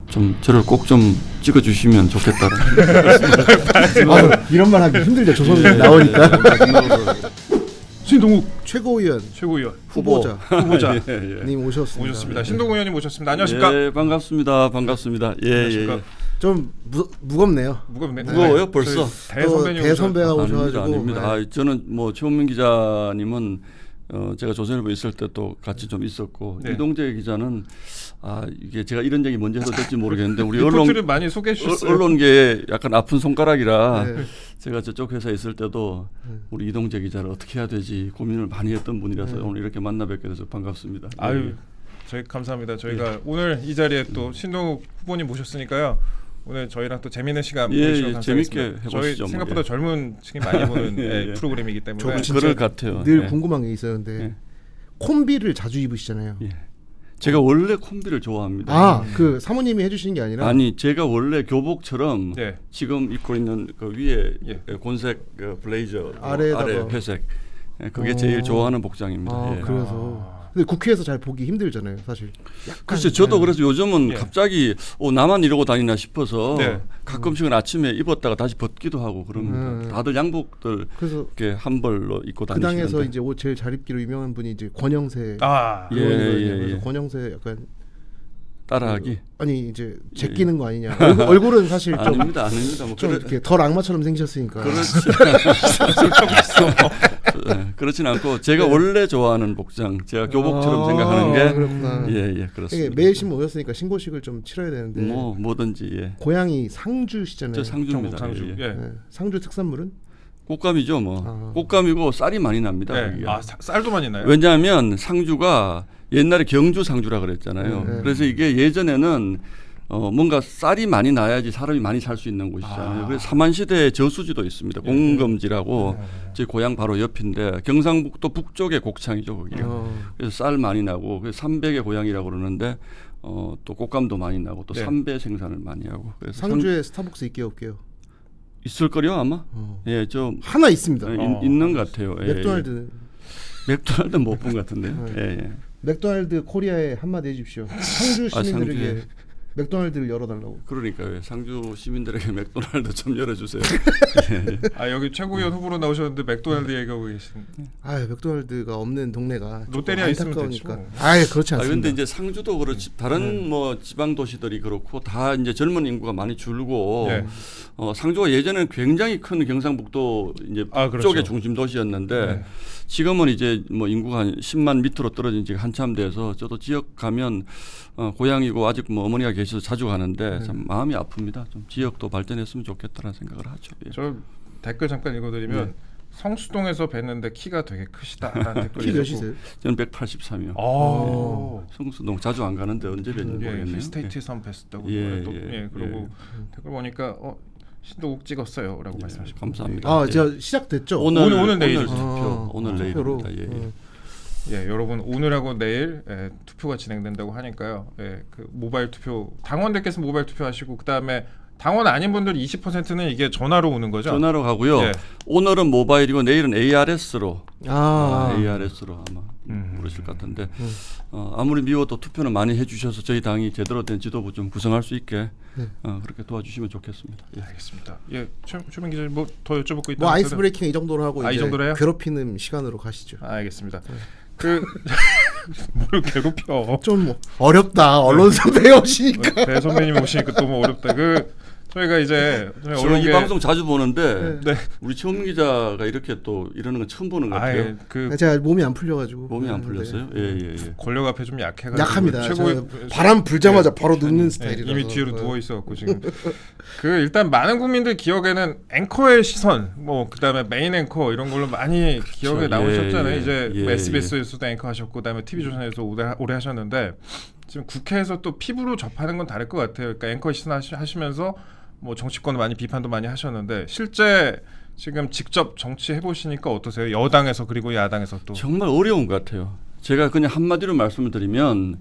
좀 저를 꼭 좀 찍어주시면 좋겠다는 이런 말 하기 힘들죠. 조선이 나오니까. 신동욱 최고위원 후보자 님 오셨습니다. 신동욱 의원님 모셨습니다. 안녕하십니까? 예, 반갑습니다. 안녕하십니까? 예. 좀 무겁네요. 무거워요 네. 벌써. 대선배가 오셔가지고. 아닙니다. 저는 뭐 최원민 기자님은 제가 조선일보 있을 때 또 같이 좀 있었고 이동재 기자는 이게 제가 이런 얘기 먼저 해도 될지 모르겠는데 우리 리포트를 많이 소개해 주셨어요. 언론계에 약간 아픈 손가락이라 제가 저쪽 회사에 있을 때도 우리 이동재 기자를 어떻게 해야 되지 고민을 많이 했던 분이라서 오늘 이렇게 만나 뵙게 돼서 반갑습니다. 아유, 저희 감사합니다. 저희가 오늘 이 자리에 또 신동욱 후보님 모셨으니까요. 오늘 저희랑 또 재미있는 시간 보내주시면 감사하겠습니다. 재밌게 해보시죠. 저희 생각보다 젊은 층이 많이 보는 프로그램이기 때문에 그럴 것 같아요. 늘 궁금한 게 있었는데 콤비를 자주 입으시잖아요. 제가 원래 콤비를 좋아합니다. 그 사모님이 해주시는 게 아니라? 아니 제가 원래 교복처럼 지금 입고 있는 그 위에 곤색 블레이저 아래 회색 그게 제일 좋아하는 복장입니다. 그래서 근데 국회에서 잘 보기 힘들잖아요, 사실. 글쎄 저도 그래서 요즘은 갑자기 나만 이러고 다니나 싶어서 가끔씩은 아침에 입었다가 다시 벗기도 하고 그럽니다. 다들 양복들 이렇게 한 벌로 입고 다니시는데. 그 당에서 이제 옷 제일 잘 입기로 유명한 분이 이제 권영세. 그래서 권영세 약간 따라하기. 아니 이제 제끼는 거 아니냐. 얼굴은 사실 좀 아닙니다. 뭐 좀 이렇게 덜 악마처럼 생기셨으니까. 그렇진 않고 제가 원래 좋아하는 복장, 제가 교복처럼 생각하는 게 그렇구나. 그렇습니다. 매일 신고 오셨으니까 신고식을 좀 치러야 되는데. 뭐든지 고향이 상주시잖아요. 저 상주입니다. 상주 특산물은 꽃감이죠, 뭐. 꽃감이고 쌀이 많이 납니다. 쌀도 많이 나요? 왜냐하면 상주가 옛날에 경주 상주라 그랬잖아요. 그래서 이게 예전에는 뭔가 쌀이 많이 나야지 사람이 많이 살 수 있는 곳이잖아요. 그래서 삼한시대의 저수지도 있습니다. 공금지라고 제 고향 바로 옆인데 경상북도 북쪽의 곡창이죠, 거기가. 그래서 쌀 많이 나고 그래서 삼백의 고향이라고 그러는데 또 꽃감도 많이 나고 또 삼배 생산을 많이 하고. 그래서 상주에 스타벅스 있게요, 없게요? 있을 거요 아마. 저 하나 있습니다. 있는 것 같아요. 맥도날드는 못 본 것 같은데요. 맥도날드 코리아에 한마디 해주십시오. 상주 시민들에게 맥도날드를 열어달라고. 그러니까요. 상주 시민들에게 맥도날드 좀 열어주세요. 여기 최고위원 후보로 나오셨는데 맥도날드 얘기하고 계신. 맥도날드가 없는 동네가 롯데리아 있으면 되죠. 그렇지 않습니다. 그런데 이제 상주도 그렇지 다른 뭐 지방 도시들이 그렇고 다 이제 젊은 인구가 많이 줄고 상주가 예전에는 굉장히 큰 경상북도 이제 쪽의 중심 도시였는데 지금은 이제 뭐 인구가 한 10만 밑으로 떨어진 지가 한참 돼서 저도 지역 가면 고향이고 아직 뭐 어머니가 계셔서 자주 가는데 참 마음이 아픕니다. 좀 지역도 발전했으면 좋겠다는 생각을 하죠. 저 댓글 잠깐 읽어드리면 성수동에서 뵀는데 키가 되게 크시다라는 댓글이 키 몇이세요? 저는 183이요. 성수동 자주 안 가는데 언제 뵀는지 모르겠네요. 스테이트에서 한번 뵀었다고. 그리고 댓글 보니까 신동욱 찍었어요라고 말씀하십니다. 감사합니다. 제가 시작됐죠. 오늘 내일 투표. 오늘 내일입니다. 여러분 오늘하고 내일 투표가 진행된다고 하니까요. 그 모바일 투표 당원들께서 모바일 투표하시고 그 다음에 당원 아닌 분들 20%는 이게 전화로 오는 거죠? 전화로 가고요. 오늘은 모바일이고 내일은 ARS로 ARS로 아마 부르실 것 같은데 아무리 미워도 투표는 많이 해주셔서 저희 당이 제대로 된 지도부 좀 구성할 수 있게 그렇게 도와주시면 좋겠습니다. 알겠습니다. 최민 기자님 뭐 더 여쭤볼 거 있다면 아이스 브레이킹 이 정도로 하고 이 정도로 해요? 괴롭히는 시간으로 가시죠. 알겠습니다. 뭘 괴롭혀? 좀 어렵다. 언론사 배우시니까. 선배님 오시니까 또 뭐 어렵다. 저희가 이제 저는 이 방송 자주 보는데 우리 최원민 기자가 이렇게 또 이러는 건 처음 보는 것 같아요. 제가 몸이 안 풀려가지고. 몸이 안 풀렸어요? 권력 앞에 좀 약해가지고. 약합니다. 바람 불자마자 바로 눕는 스타일이라서. 이미 뒤로 누워 있어갖고 지금. 일단 많은 국민들 기억에는 앵커의 시선, 뭐 그다음에 메인 앵커 이런 걸로 많이 기억에 나오셨잖아요. 이제 SBS에서도 앵커 하셨고, 그다음에 TV조선에서 오래 하셨는데 지금 국회에서 또 피부로 접하는 건 다를 것 같아요. 그러니까 앵커 시선 하시면서 뭐 정치권을 많이 비판도 많이 하셨는데 실제 지금 직접 정치해 보시니까 어떠세요? 여당에서 그리고 야당에서 또 정말 어려운 것 같아요. 제가 그냥 한마디로 말씀을 드리면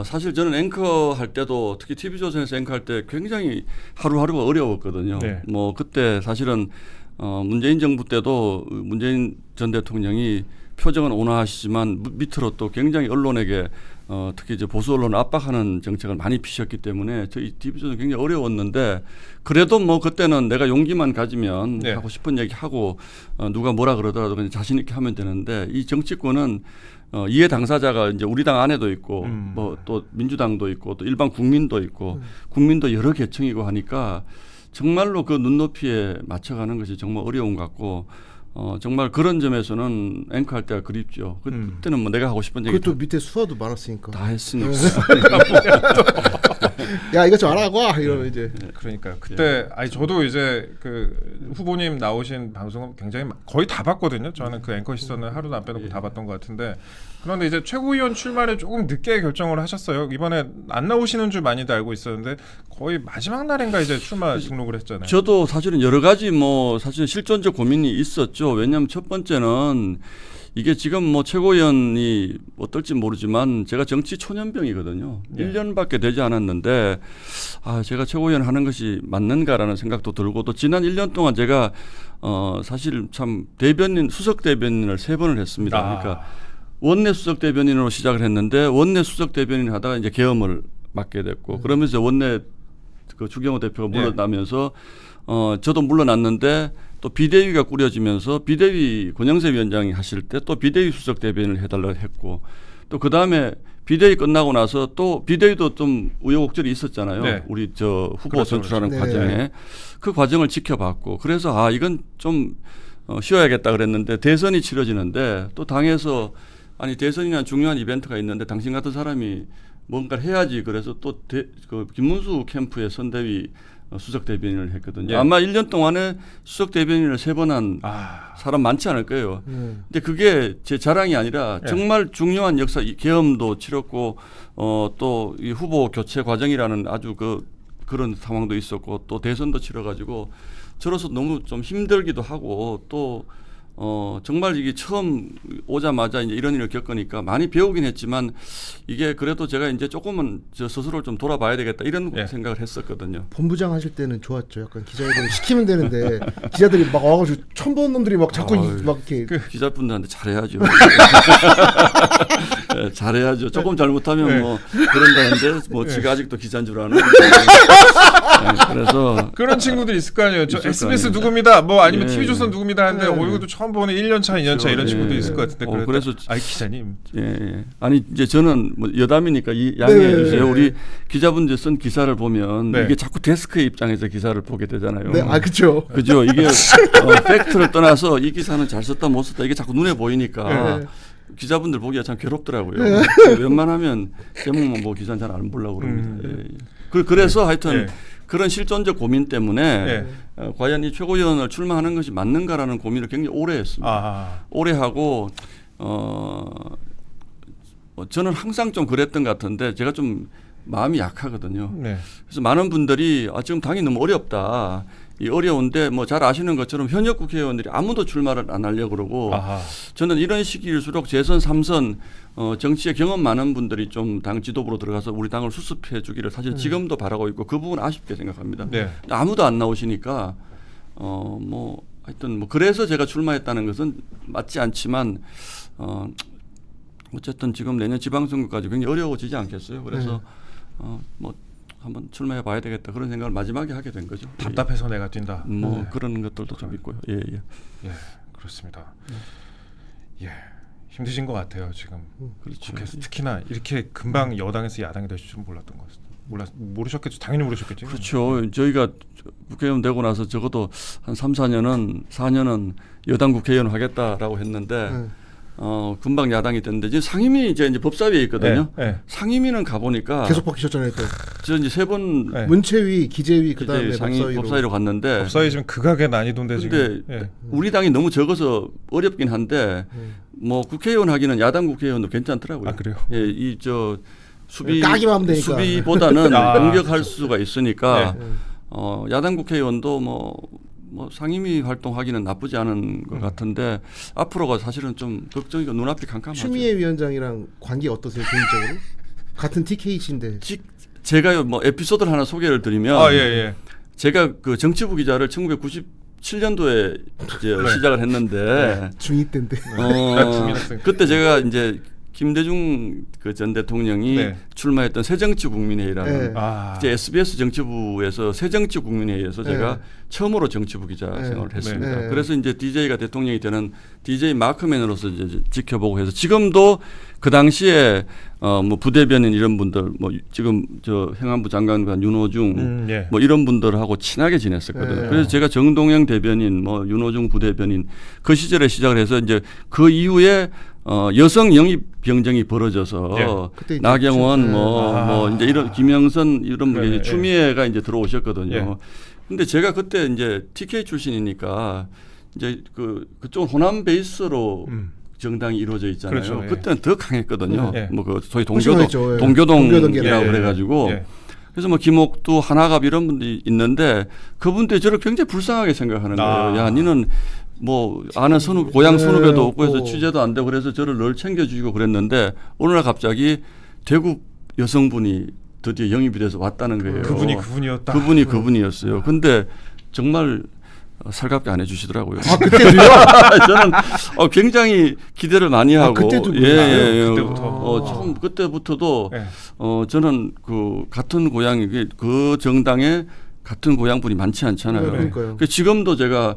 사실 저는 앵커 할 때도 특히 TV조선에서 앵커 할 때 굉장히 하루하루가 어려웠거든요. 뭐 그때 사실은 문재인 정부 때도 문재인 전 대통령이 표정은 온화하시지만 밑으로 또 굉장히 언론에게 특히 이제 보수 언론을 압박하는 정책을 많이 피셨기 때문에 저희 TV조선은 굉장히 어려웠는데 그래도 뭐 그때는 내가 용기만 가지면 네. 하고 싶은 얘기 하고 누가 뭐라 그러더라도 그냥 자신 있게 하면 되는데 이 정치권은 이해 당사자가 이제 우리 당 안에도 있고 뭐 또 민주당도 있고 또 일반 국민도 있고 국민도 여러 계층이고 하니까 정말로 그 눈높이에 맞춰가는 것이 정말 어려운 것 같고 정말 그런 점에서는 앵커 할 때가 그립죠. 그때는 뭐 내가 하고 싶은 얘기 그것도 밑에 수화도 많았으니까. 다 했으니까. 야 이거 좀 알아고 이러면 이제. 그러니까 그때 아니 저도 이제 그 후보님 나오신 방송은 굉장히 거의 다 봤거든요. 저는 그 앵커 시선을 하루도 안 빼놓고 다 봤던 것 같은데 그런데 이제 최고위원 출마를 조금 늦게 결정을 하셨어요. 이번에 안 나오시는 줄 많이들 알고 있었는데 거의 마지막 날인가 이제 출마 등록을 했잖아요. 저도 사실은 여러 가지 뭐 사실 실존적 고민이 있었죠. 왜냐하면 첫 번째는 이게 지금 뭐 최고위원이 어떨지 모르지만 제가 정치 초년병이거든요. 예. 1년밖에 되지 않았는데 제가 최고위원 하는 것이 맞는가라는 생각도 들고 또 지난 1년 동안 제가 사실 참 수석 대변인을 3번을 했습니다. 그러니까 원내 수석 대변인으로 시작을 했는데 원내 수석 대변인 하다가 이제 계엄을 맡게 됐고 그러면서 원내 그 주경호 대표가 물러나면서 저도 물러났는데 또 비대위가 꾸려지면서 비대위 권영세 위원장이 하실 때 또 비대위 수석 대변인을 해달라고 했고 또 그 다음에 비대위 끝나고 나서 또 비대위도 좀 우여곡절이 있었잖아요. 네. 우리 저 후보 그렇죠, 선출하는 그렇죠. 과정에 네. 그 과정을 지켜봤고 그래서 이건 좀 쉬어야겠다 그랬는데 대선이 치러지는데 또 당에서 아니 대선이나 중요한 이벤트가 있는데 당신 같은 사람이 뭔가를 해야지 그래서 또 그 김문수 캠프의 선대위 수석 대변인을 했거든요. 예. 아마 1년 동안에 수석 대변인을 3번 한 사람 많지 않을 거예요. 근데 그게 제 자랑이 아니라 정말 중요한 역사 계엄도 치렀고 또 이 후보 교체 과정이라는 아주 그런 상황도 있었고 또 대선도 치러가지고 저로서 너무 좀 힘들기도 하고 또 정말 이게 처음 오자마자 이제 이런 일을 겪으니까 많이 배우긴 했지만 이게 그래도 제가 이제 조금은 저 스스로를 좀 돌아봐야 되겠다 이런 생각을 했었거든요. 본부장 하실 때는 좋았죠. 약간 기자회견 시키면 되는데 기자들이 막 와가지고 처음 본 놈들이 막 자꾸 막 이렇게 기자분들한테 잘해야죠. 네, 잘해야죠. 조금 잘못하면 뭐 그런다는데 뭐 지가 아직도 기자인 줄 아는. 그래서 그런 친구들 있을 거 아니에요. 저 있을 거 SBS 아니에요. 누굽니다. 뭐 아니면 예. TV조선 누굽니다 하는데 이것도 처음 보는 1년 차, 2년 차 이런 그렇죠. 친구도 예. 있을 것 같은데 그래서 기자님. 예. 아니 이제 저는 뭐 여담이니까 양해해 네. 주세요. 우리 기자분들 쓴 기사를 보면 네. 이게 자꾸 데스크의 입장에서 기사를 보게 되잖아요. 네, 그렇죠. 그죠? 이게 팩트를 떠나서 이 기사는 잘 썼다 못 썼다 이게 자꾸 눈에 보이니까 기자분들 보기가 참 괴롭더라고요. 웬만하면 제목만 보고 기사는 잘 안 보려고 그럽니다. 그래서 하여튼 그런 실존적 고민 때문에 과연 이 최고위원을 출마하는 것이 맞는가라는 고민을 굉장히 오래 했습니다. 오래 하고 저는 항상 좀 그랬던 것 같은데 제가 좀 마음이 약하거든요. 그래서 많은 분들이 지금 당이 너무 어렵다. 이 어려운데 뭐 잘 아시는 것처럼 현역 국회의원들이 아무도 출마를 안 하려고 그러고 저는 이런 시기일수록 재선 3선 정치에 경험 많은 분들이 좀 당 지도부로 들어가서 우리 당을 수습해 주기를 사실 지금도 바라고 있고 그 부분 아쉽게 생각합니다. 아무도 안 나오시니까 뭐 하여튼 뭐 그래서 제가 출마했다는 것은 맞지 않지만 어쨌든 지금 내년 지방선거까지 굉장히 어려워지지 않겠어요. 그래서 뭐 한번 출마해 봐야 되겠다 그런 생각을 마지막에 하게 된 거죠. 답답해서 내가 뛴다. 뭐 그런 것들도 좀 있고요. 예, 그렇습니다. 힘드신 것 같아요 지금. 그렇죠. 국회에서 특히나 이렇게 금방 여당에서 야당이 되실 줄은 몰랐던 것 같습니다. 모르셨겠죠. 당연히 모르셨겠죠. 그렇죠. 저희가 국회의원 되고 나서 적어도 한 4년은 여당 국회의원 하겠다라고 했는데 금방 야당이 됐는데 지금 상임위 이제 법사위에 있거든요. 상임위는 가보니까 계속 바뀌셨잖아요. 또. 저 이제 3번 문체위, 기재위 그다음에 법사위로 갔는데 법사위 지금 극악의 난이도인데 지금. 근데 우리 당이 너무 적어서 어렵긴 한데 뭐 국회의원 하기는 야당 국회의원도 괜찮더라고요. 그래요? 이 까기만 하면 되니까. 수비보다는 공격할 수가 있으니까 야당 국회의원도 뭐 상임위 활동하기는 나쁘지 않은 것 같은데 앞으로가 사실은 좀 걱정이고 눈앞이 캄캄하죠. 추미애 위원장이랑 관계 어떠세요 개인적으로? 같은 TK인데. 제가 뭐 에피소드를 하나 소개를 드리면 제가 그 정치부 기자를 1997년도에 이제 시작을 했는데 중2 때인데. 그때 제가 이제 김대중 그 전 대통령이 네. 출마했던 새정치국민회의라는 네. 이제 SBS 정치부에서 새정치국민회의에서 제가 처음으로 정치부 기자 생활을 했습니다. 네. 그래서 이제 DJ가 대통령이 되는 DJ 마크맨으로서 이제 지켜보고 해서 지금도 그 당시에 뭐 부대변인 이런 분들 뭐 지금 저 행안부 장관관 윤호중 예. 뭐 이런 분들하고 친하게 지냈었거든요. 네. 그래서 제가 정동영 대변인 뭐 윤호중 부대변인 그 시절에 시작을 해서 이제 그 이후에 여성 영입 병정이 벌어져서 그때 이제 나경원 뭐 이제 이런 김영선 이런 분이 네. 추미애가 이제 들어오셨거든요. 예. 근데 제가 그때 이제 TK 출신이니까 이제 그쪽 호남 베이스로 정당이 이루어져 있잖아요. 그렇죠. 예. 그때는 더 강했거든요. 예. 뭐 그 소위 훨씬 강했죠. 예. 동교동이라고 동교동계라. 그래가지고 예. 그래서 뭐 김옥두 하나갑 이런 분들이 있는데 그분들이 저를 굉장히 불쌍하게 생각하는 거예요. 야, 니는 뭐 아는 선후 고향 선후배도 없고 해서 취재도 안 되고 그래서 저를 늘 챙겨주시고 그랬는데 어느 날 갑자기 대구 여성분이 드디어 영입이 돼서 왔다는 거예요. 그분이 그분이었다. 그분이 그분이었어요. 근데 정말 살갑게 안 해주시더라고요. 아 그때도요? 저는 굉장히 기대를 많이 하고 그때도 예. 그때부터. 참 그때부터도 예. 저는 그 같은 고향이 그 정당에 같은 고향 분이 많지 않잖아요. 그러니까요. 그 지금도 제가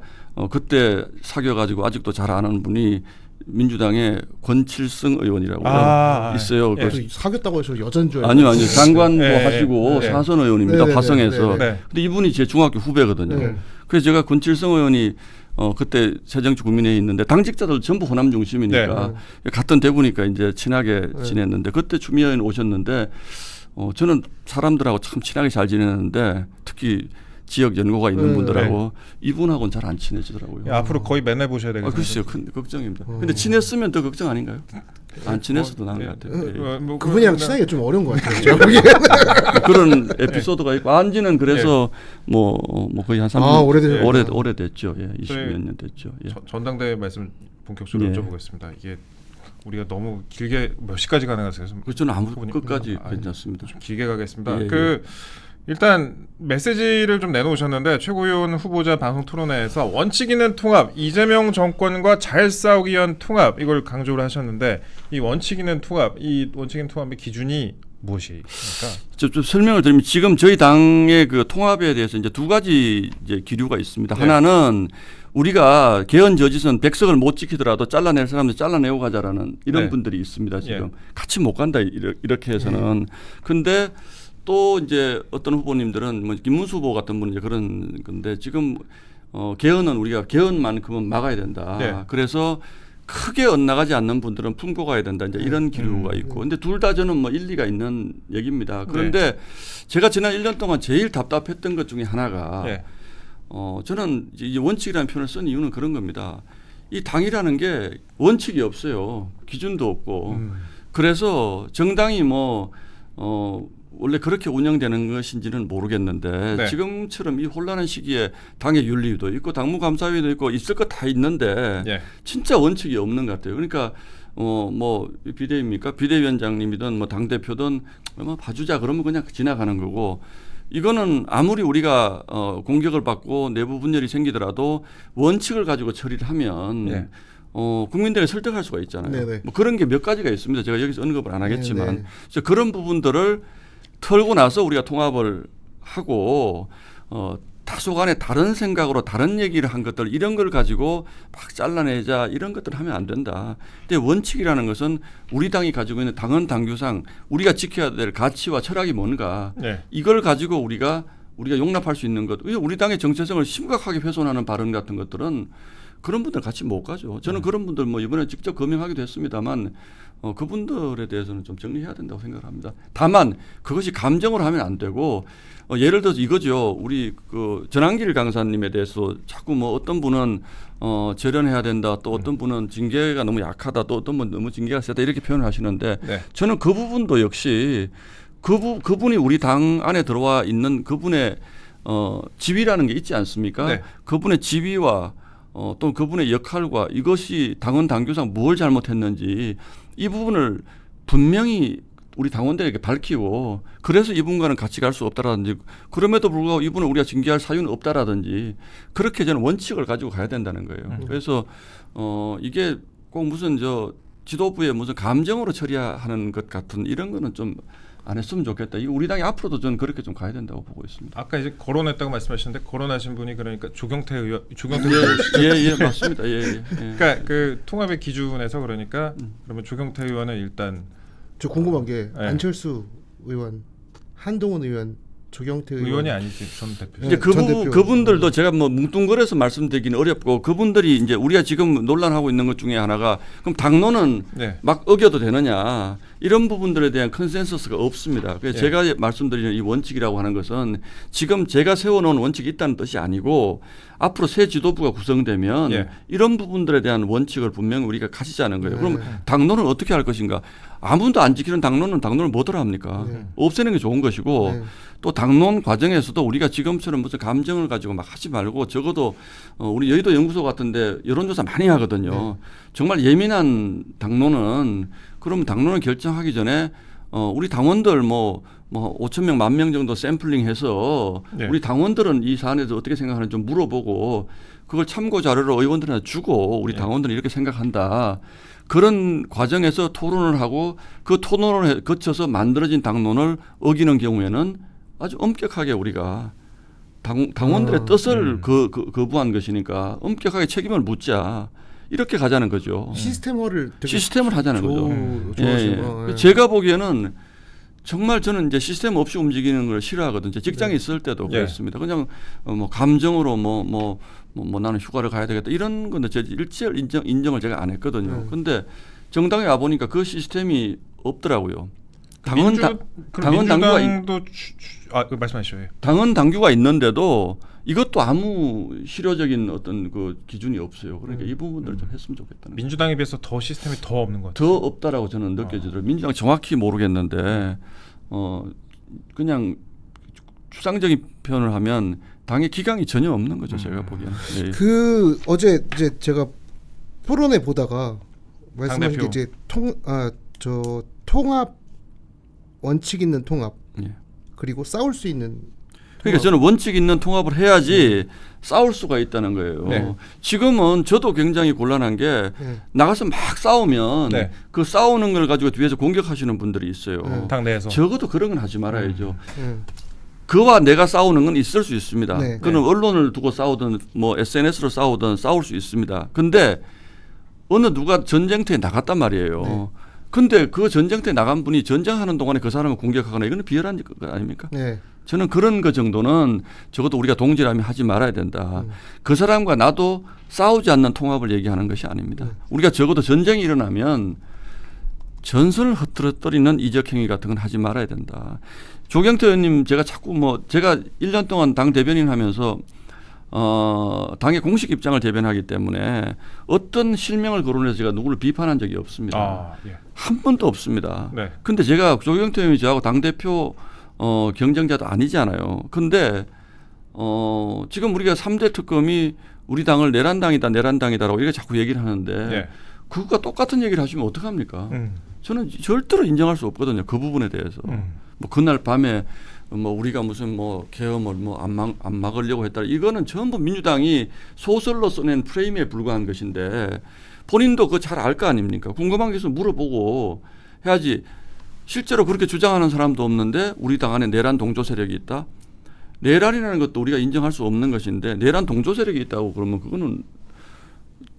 그때 사귀어가지고 아직도 잘 아는 분이 민주당의 권칠승 의원이라고 있어요. 예. 그 사귀었다고 해서 여자인 줄 알고. 아니요. 장관도 예, 하시고 예. 사선 의원입니다. 네네네. 화성에서. 네. 근데 이분이 제 중학교 후배거든요. 네. 그래서 제가 권칠성 의원이 그때 새정치국민회의에 있는데 당직자들 전부 호남 중심이니까 같은 대구니까 이제 친하게 지냈는데 그때 추미애 의원 오셨는데 저는 사람들하고 참 친하게 잘 지내는데 특히 지역 연고가 있는 분들하고 이분하고는 잘 안 친해지더라고요. 예, 앞으로 거의 맨날 보셔야 되겠네요. 글쎄요. 큰 걱정입니다. 근데 친했으면 더 걱정 아닌가요? 안 친했어도 나은 것 같아요. 예. 그분이랑 친하기가 좀 어려운 것 같아요. 제가 보기에. 그런 에피소드가 있고 안지는 그래서 뭐 거의 한 3년 오래됐죠. 예, 20몇 년 됐죠. 예. 전당대회 말씀 본격적으로 여쭤보겠습니다. 이게 우리가 너무 길게 몇 시까지 가능하세요? 저는 아무 끝까지 괜찮습니다. 좀 길게 가겠습니다. 예. 일단 메시지를 좀 내놓으셨는데 최고위원 후보자 방송 토론회에서 원칙 있는 통합, 이재명 정권과 잘 싸우기 위한 통합 이걸 강조를 하셨는데 이 원칙 있는 통합의 기준이 무엇입니까? 좀 설명을 드리면 지금 저희 당의 그 통합에 대해서 이제 두 가지 이제 기류가 있습니다. 네. 하나는 우리가 개헌 저지선 100석을 못 지키더라도 잘라낼 사람들 잘라내고 가자라는 이런 네. 분들이 있습니다. 지금 같이 못 간다 이렇게 해서는. 근데 또 이제 어떤 후보님들은 뭐 김문수 후보 같은 분은 이제 그런 건데 지금 개헌은 우리가 개헌만큼은 막아야 된다. 네. 그래서 크게 엇나가지 않는 분들은 품고 가야 된다. 이제 이런 기류가 있고. 근데 둘 다 저는 뭐 일리가 있는 얘기입니다. 그런데 제가 지난 1년 동안 제일 답답했던 것 중에 하나가 저는 이 원칙이라는 표현을 쓴 이유는 그런 겁니다. 이 당이라는 게 원칙이 없어요. 기준도 없고. 그래서 정당이 원래 그렇게 운영되는 것인지는 모르겠는데 지금처럼 이 혼란한 시기에 당의 윤리위도 있고 당무감사위도 있고 있을 거 다 있는데 진짜 원칙이 없는 것 같아요. 그러니까 뭐 비대위입니까? 비대위원장님이든 뭐 당대표든 뭐 봐주자 그러면 그냥 지나가는 거고 이거는 아무리 우리가 공격을 받고 내부 분열이 생기더라도 원칙을 가지고 처리를 하면 국민들을 설득할 수가 있잖아요. 뭐 그런 게 몇 가지가 있습니다. 제가 여기서 언급을 안 하겠지만 그래서 그런 부분들을 털고 나서 우리가 통합을 하고 다소간에 다른 생각으로 다른 얘기를 한 것들 이런 걸 가지고 막 잘라내자 이런 것들을 하면 안 된다. 근데 원칙이라는 것은 우리 당이 가지고 있는 당헌 당규상 우리가 지켜야 될 가치와 철학이 뭔가 이걸 가지고 우리가 용납할 수 있는 것. 우리 당의 정체성을 심각하게 훼손하는 발언 같은 것들은 그런 분들 같이 못 가죠. 저는 그런 분들 뭐 이번에 직접 거명하기도 했습니다만 그분들에 대해서는 좀 정리해야 된다고 생각합니다. 다만 그것이 감정으로 하면 안 되고 예를 들어서 이거죠. 우리 그 전한길 강사님에 대해서 자꾸 뭐 어떤 분은 절연해야 된다. 또 어떤 분은 징계가 너무 약하다. 또 어떤 분은 너무 징계가 세다. 이렇게 표현을 하시는데 저는 그 부분도 역시 그분이 우리 당 안에 들어와 있는 그분의 지위라는 게 있지 않습니까? 그분의 지위와 또 그분의 역할과 이것이 당헌 당규상 뭘 잘못했는지 이 부분을 분명히 우리 당원들에게 밝히고 그래서 이분과는 같이 갈 수 없다라든지 그럼에도 불구하고 이분을 우리가 징계할 사유는 없다라든지 그렇게 저는 원칙을 가지고 가야 된다는 거예요. 그래서 이게 꼭 무슨 지도부의 무슨 감정으로 처리하는 것 같은 이런 거는 좀 안 했으면 좋겠다. 이 우리 당이 앞으로도 저는 그렇게 좀 가야 된다고 보고 있습니다. 아까 이제 거론했다고 말씀하셨는데 거론하신 분이 그러니까 조경태 의원, 조경태 예, 맞습니다. 예. 그러니까 그 통합의 기준에서 그러니까 그러면 조경태 의원은 일단 저 궁금한 게 네. 안철수 의원, 한동훈 의원, 조경태 의원이 아니지 전 대표. 이제 전 대표. 그분들도 제가 뭐 뭉뚱그려서 말씀드리기는 어렵고 그분들이 이제 우리가 지금 논란하고 있는 것 중에 하나가 그럼 당론은 네. 막 어겨도 되느냐 이런 부분들에 대한 컨센서스가 없습니다. 그래서 예. 제가 말씀드리는 이 원칙이라고 하는 것은 지금 제가 세워놓은 원칙이 있다는 뜻이 아니고 앞으로 새 지도부가 구성되면 예. 이런 부분들에 대한 원칙을 분명히 우리가 가지자는 거예요. 그럼 네. 당론은 어떻게 할 것인가? 아무도 안 지키는 당론을 뭐더라 합니까? 네. 없애는 게 좋은 것이고 네. 또 당론 과정에서도 우리가 지금처럼 무슨 감정을 가지고 막 하지 말고 적어도 우리 여의도 연구소 같은데 여론조사 많이 하거든요. 네. 정말 예민한 당론은 그러면 당론을 결정하기 전에 우리 당원들 뭐 5천 명, 10,000명 정도 샘플링해서 네. 우리 당원들은 이 사안에 대해서 어떻게 생각하는지 좀 물어보고 그걸 참고 자료로 의원들한테 주고 우리 네. 당원들은 이렇게 생각한다. 그런 과정에서 토론을 하고 그 토론을 거쳐서 만들어진 당론을 어기는 경우에는 아주 엄격하게 우리가 당원들의 뜻을 거부한 것이니까 엄격하게 책임을 묻자. 이렇게 가자는 거죠. 시스템화를 되게 시스템을 하자는 거죠. 좋아하시고. 제가 보기에는 정말 저는 이제 시스템 없이 움직이는 걸 싫어하거든요. 제가 직장에 있을 때도 그랬습니다. 그냥 뭐 감정으로 뭐 나는 휴가를 가야 되겠다 이런 건데 제 일절 인정을 제가 안 했거든요. 근데 정당에 와 보니까 그 시스템이 없더라고요. 당원 당규가 말씀하시죠. 예. 당원 당규가 있는데도 이것도 아무 실효적인 어떤 그 기준이 없어요. 그러니까 이 부분들을 좀 했으면 좋겠다는 거예요. 민주당에 비해서 더 시스템이 더 없는 것 같아요. 더 없다라고 저는 느껴지더라고요. 민주당 정확히 모르겠는데 그냥 추상적인 표현을 하면 당의 기강이 전혀 없는 거죠. 제가 보기에는. 네. 그 어제 이제 제가 토론회 보다가 말씀하신 게 당대표. 이제 통합 원칙 있는 통합 예. 그리고 싸울 수 있는 그러니까 저는 원칙 있는 통합을 해야지 싸울 수가 있다는 거예요. 네. 지금은 저도 굉장히 곤란한 게 나가서 막 싸우면 네. 그 싸우는 걸 가지고 뒤에서 공격하시는 분들이 있어요. 당내에서. 적어도 그런 건 하지 말아야죠. 그와 내가 싸우는 건 있을 수 있습니다. 네. 그는 언론을 두고 싸우든 뭐 SNS로 싸우든 싸울 수 있습니다. 근데 어느 누가 전쟁터에 나갔단 말이에요. 네. 근데 그 전쟁터에 나간 분이 전쟁하는 동안에 그 사람을 공격하거나 이거는 비열한 것 아닙니까? 네. 저는 그런 거 정도는 적어도 우리가 동질하면 하지 말아야 된다. 그 사람과 나도 싸우지 않는 통합을 얘기하는 것이 아닙니다. 우리가 적어도 전쟁이 일어나면 전선을 흐트러뜨리는 이적 행위 같은 건 하지 말아야 된다. 조경태 의원님 제가 자꾸 제가 1년 동안 당 대변인 하면서 당의 공식 입장을 대변하기 때문에 어떤 실명을 거론해서 제가 누구를 비판한 적이 없습니다. 한 번도 없습니다. 네. 근데 제가 조경태 의원이 저하고 당대표 경쟁자도 아니잖아요. 근데 지금 우리가 3대 특검이 우리 당을 내란당이다라고 이렇게 자꾸 얘기를 하는데 그것과 똑같은 얘기를 하시면 어떡합니까? 저는 절대로 인정할 수 없거든요. 그 부분에 대해서. 뭐 그날 밤에 우리가 무슨 계엄을 안 막으려고 했다. 이거는 전부 민주당이 소설로 써낸 프레임에 불과한 것인데 본인도 그거 잘 알 거 아닙니까? 궁금한 게 있으면 물어보고 해야지. 실제로 그렇게 주장하는 사람도 없는데 우리 당 안에 내란 동조 세력이 있다. 내란이라는 것도 우리가 인정할 수 없는 것인데 내란 동조 세력이 있다고 그러면 그거는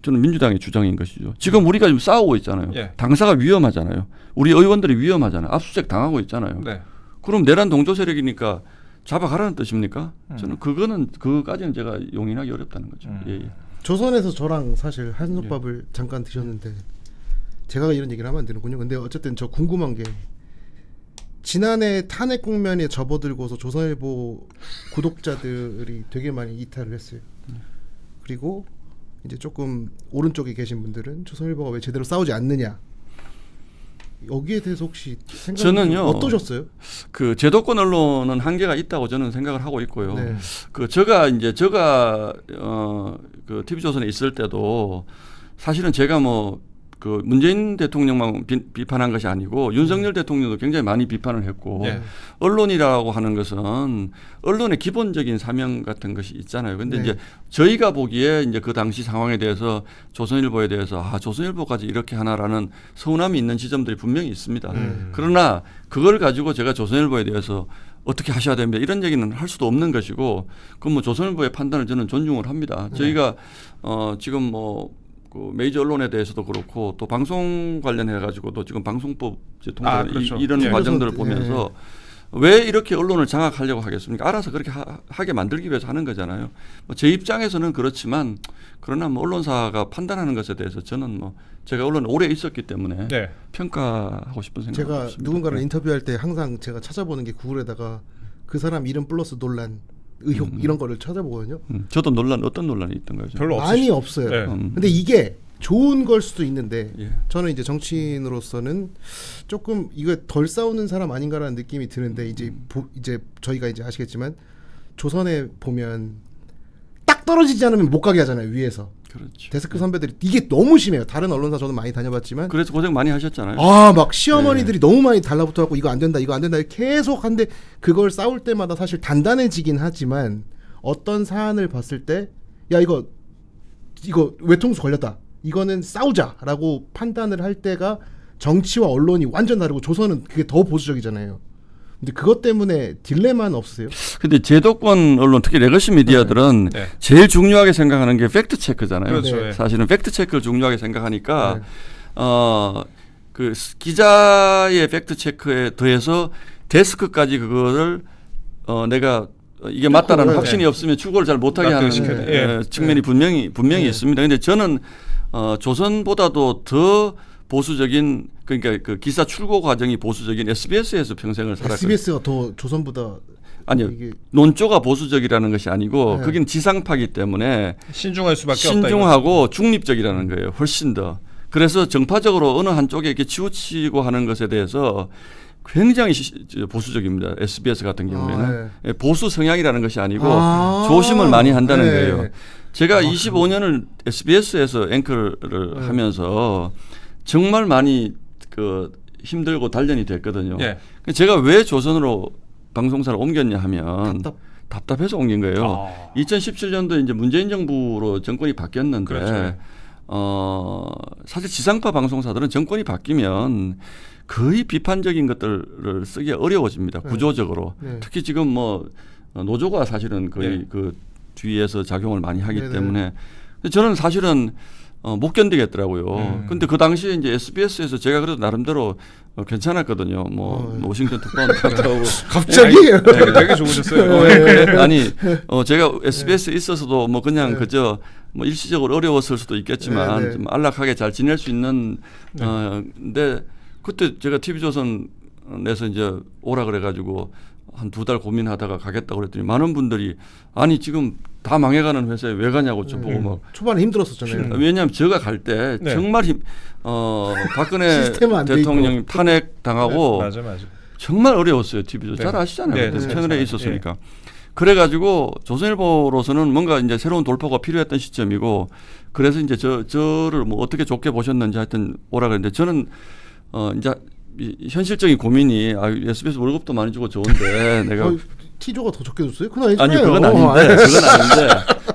저는 민주당의 주장인 것이죠. 지금 우리가 지금 싸우고 있잖아요. 당사가 위험하잖아요. 우리 의원들이 위험하잖아요. 압수수색 당하고 있잖아요. 네. 그럼 내란 동조 세력이니까 잡아가라는 뜻입니까? 저는 그거까지는 제가 용인하기 어렵다는 거죠. 예. 조선에서 저랑 사실 한솥밥을 잠깐 드셨는데 제가 이런 얘기를 하면 안 되는군요. 근데 어쨌든 저 궁금한 게 지난해 탄핵 국면에 접어들고서 조선일보 구독자들이 되게 많이 이탈을 했어요. 그리고 이제 조금 오른쪽에 계신 분들은 조선일보가 왜 제대로 싸우지 않느냐. 여기에 대해서 혹시 저는요, 어떠셨어요? 그 제도권 언론은 한계가 있다고 저는 생각을 하고 있고요. 네. 제가 그 TV조선에 있을 때도 사실은 제가 그 문재인 대통령만 비판한 것이 아니고 윤석열 대통령도 굉장히 많이 비판을 했고 네. 언론이라고 하는 것은 언론의 기본적인 사명 같은 것이 있잖아요. 근데 네. 이제 저희가 보기에 이제 그 당시 상황에 대해서 조선일보에 대해서 조선일보까지 이렇게 하나라는 서운함이 있는 지점들이 분명히 있습니다. 그러나 그걸 가지고 제가 조선일보에 대해서 어떻게 하셔야 됩니다. 이런 얘기는 할 수도 없는 것이고 그건 뭐 조선일보의 판단을 저는 존중을 합니다. 저희가 지금 뭐 그 메이저 언론에 대해서도 그렇고 또 방송 관련해 가지고도 지금 방송법 이제 통과 그렇죠. 이런 예. 과정들을 보면서 왜 이렇게 언론을 장악하려고 하겠습니까? 알아서 그렇게 하게 만들기 위해서 하는 거잖아요. 뭐 제 입장에서는 그렇지만 그러나 뭐 언론사가 판단하는 것에 대해서 저는 뭐 제가 언론에 오래 있었기 때문에 네. 평가하고 싶은 생각이 제가 없습니다. 누군가를 네. 인터뷰할 때 항상 제가 찾아보는 게 구글에다가 그 사람 이름 플러스 논란, 의혹 이런 거를 찾아보거든요. 저도 어떤 논란이 있던가요? 별로 많이 없어요. 네. 근데 이게 좋은 걸 수도 있는데 예. 저는 이제 정치인으로서는 조금 이거 덜 싸우는 사람 아닌가라는 느낌이 드는데 이제 저희가 이제 아시겠지만 조선에 보면 딱 떨어지지 않으면 못 가게 하잖아요, 위에서. 그렇죠. 데스크 선배들이 이게 너무 심해요. 다른 언론사 저는 많이 다녀봤지만 그래서 고생 많이 하셨잖아요. 막 시어머니들이 너무 많이 달라붙어갖고 이거 안 된다 계속 한데 그걸 싸울 때마다 사실 단단해지긴 하지만 어떤 사안을 봤을 때 야 이거 외통수 걸렸다 이거는 싸우자라고 판단을 할 때가 정치와 언론이 완전 다르고 조선은 그게 더 보수적이잖아요. 근데 그것 때문에 딜레마는 없으세요? 근데 제도권 언론 특히 레거시 미디어들은 네. 제일 중요하게 생각하는 게 팩트 체크잖아요. 그렇죠. 네. 예. 사실은 팩트 체크를 중요하게 생각하니까 네. 그 기자의 팩트 체크에 더해서 데스크까지 그거를 내가 이게 맞다라는 네. 확신이 없으면 추구를 잘 못하게 하는 납득시켜야 돼. 예. 측면이 분명히 있습니다. 근데 저는 조선보다도 더 보수적인 그러니까 그 기사 출고 과정이 보수적인 SBS에서 평생을 살았거든요. SBS가 더 조선보다 아니요. 이게 논조가 보수적이라는 것이 아니고 네. 거긴 지상파기 때문에 신중할 수밖에 없다. 신중하고 중립적이라는 거예요. 훨씬 더. 그래서 정파적으로 어느 한쪽에 이렇게 치우치고 하는 것에 대해서 굉장히 보수적입니다. SBS 같은 경우에는 네. 보수 성향이라는 것이 아니고 조심을 많이 한다는 네. 거예요. 제가 25년을 SBS에서 앵커를 하면서 정말 많이 그 힘들고 단련이 됐거든요. 예. 제가 왜 조선으로 방송사를 옮겼냐 하면 답답해서 옮긴 거예요. 2017년도에 이제 문재인 정부로 정권이 바뀌었는데 그렇죠. 사실 지상파 방송사들은 정권이 바뀌면 거의 비판적인 것들을 쓰기 어려워집니다. 구조적으로. 네. 특히 지금 뭐 노조가 사실은 거의 네. 그 뒤에서 작용을 많이 하기 네네. 때문에 저는 사실은 못 견디겠더라고요. 근데 그 당시에 이제 SBS에서 제가 그래도 나름대로 괜찮았거든요. 뭐 워싱턴 특파원 갔다 오고 갑자기 되게 좋으셨어요. 아니 제가 SBS에 있어서도 뭐 그냥 그저 뭐 일시적으로 어려웠을 수도 있겠지만 네, 네. 좀 안락하게 잘 지낼 수 있는 근데 그때 제가 TV조선에서 이제 오라 그래가지고 한 2달 고민하다가 가겠다고 그랬더니 많은 분들이 아니 지금 다 망해가는 회사에 왜 가냐고 저보고 막 초반에 힘들었었잖아요. 왜냐하면 제가 갈 때 네. 정말 박근혜 시스템은 안돼 대통령이 탄핵 당하고 맞아. 정말 어려웠어요. TV조 네. 잘 아시잖아요. 네, 그때 네, 채널에 네. 있었으니까. 그래가지고 조선일보로서는 뭔가 이제 새로운 돌파가 필요했던 시점이고 그래서 이제 저를 뭐 어떻게 좋게 보셨는지 하여튼 오라 그랬는데 저는 이제 현실적인 고민이 SBS 월급도 많이 주고 좋은데 내가 T조가 더 적게 줬어요? 그건 아니죠. 아니 그건 아닌데 그건 아닌데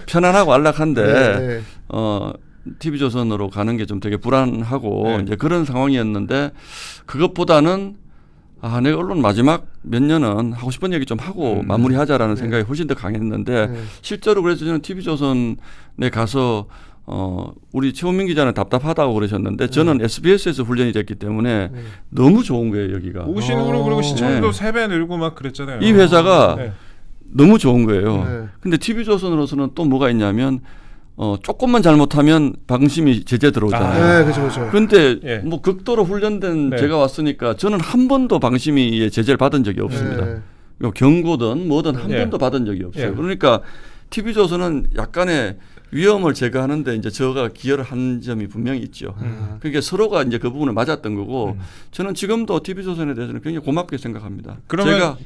편안하고 안락한데 네. TV조선으로 가는 게 좀 되게 불안하고 네. 이제 그런 상황이었는데 그것보다는 내가 언론 마지막 몇 년은 하고 싶은 얘기 좀 하고 마무리하자라는 생각이 훨씬 더 강했는데 실제로 그래서 저는 TV조선에 가서 우리 최원민 기자는 답답하다고 그러셨는데 저는 SBS에서 훈련이 됐기 때문에 너무 좋은 거예요 여기가. 오시는 거로 그리고 시청도 네. 3배 늘고 막 그랬잖아요. 이 회사가 네. 너무 좋은 거예요. 네. 근데 TV조선으로서는 또 뭐가 있냐면 조금만 잘못하면 방심이 제재 들어오잖아요. 네, 그렇죠. 근데 예. 뭐 극도로 훈련된 네. 제가 왔으니까 저는 한 번도 방심위의 제재를 받은 적이 없습니다. 네. 경고든 뭐든 한 예. 번도 받은 적이 없어요. 예. 그러니까 TV조선은 약간의 위험을 제거하는데 이제 저가 기여를 한 점이 분명히 있죠. 그러니까 서로가 이제 그 부분을 맞았던 거고 저는 지금도 TV조선에 대해서는 굉장히 고맙게 생각합니다. 그러면 제가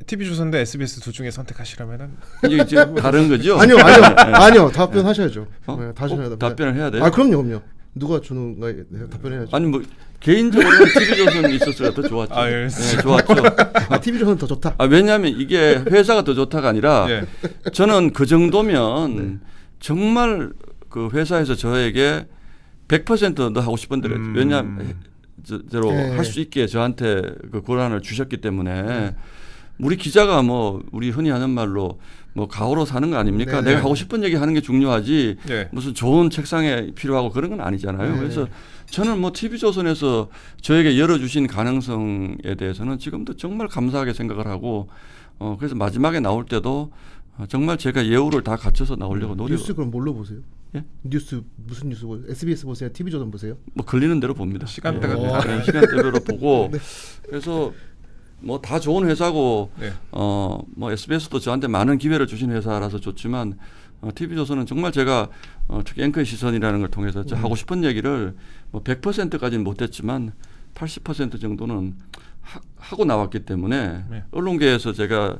TV조선대 SBS 둘 중에 선택하시라면은 이제 다른 거죠. 아니요. 답변하셔야죠. 어? 네, 다시 꼭 해야 답변을 해야 돼요. 그럼요. 누가 주는가 답변해야죠. 아니 뭐 개인적으로는 TV조선이 있었어야 더 좋았죠. 아, 예. 네, 좋았죠. TV조선 더 좋다. 아, 왜냐하면 이게 회사가 더 좋다가 아니라 예. 저는 그 정도면 정말 그 회사에서 저에게 100%더 하고 싶은 대로 했죠. 왜냐하면 대로 할 수 있게 저한테 그 권한을 주셨기 때문에 우리 기자가 뭐 우리 흔히 하는 말로 뭐 가오로 사는 거 아닙니까? 네. 내가 하고 싶은 얘기 하는 게 중요하지 네. 무슨 좋은 책상에 필요하고 그런 건 아니잖아요. 네. 그래서 저는 뭐 TV조선에서 저에게 열어주신 가능성에 대해서는 지금도 정말 감사하게 생각을 하고 그래서 마지막에 나올 때도 정말 제가 예우를 다 갖춰서 나오려고 노력. 뉴스 그럼 뭘로 보세요? 예? 뉴스 무슨 뉴스 보세요? SBS 보세요? TV조선 보세요? 뭐 걸리는 대로 봅니다. 시간대가 네, 시간대별로 보고 그래서 뭐 다 좋은 회사고 네. 뭐 SBS도 저한테 많은 기회를 주신 회사라서 좋지만 TV조선은 정말 제가 특히 앵커의 시선이라는 걸 통해서 하고 싶은 얘기를 뭐 100%까지는 못했지만 80% 정도는 하고 나왔기 때문에 네. 언론계에서 제가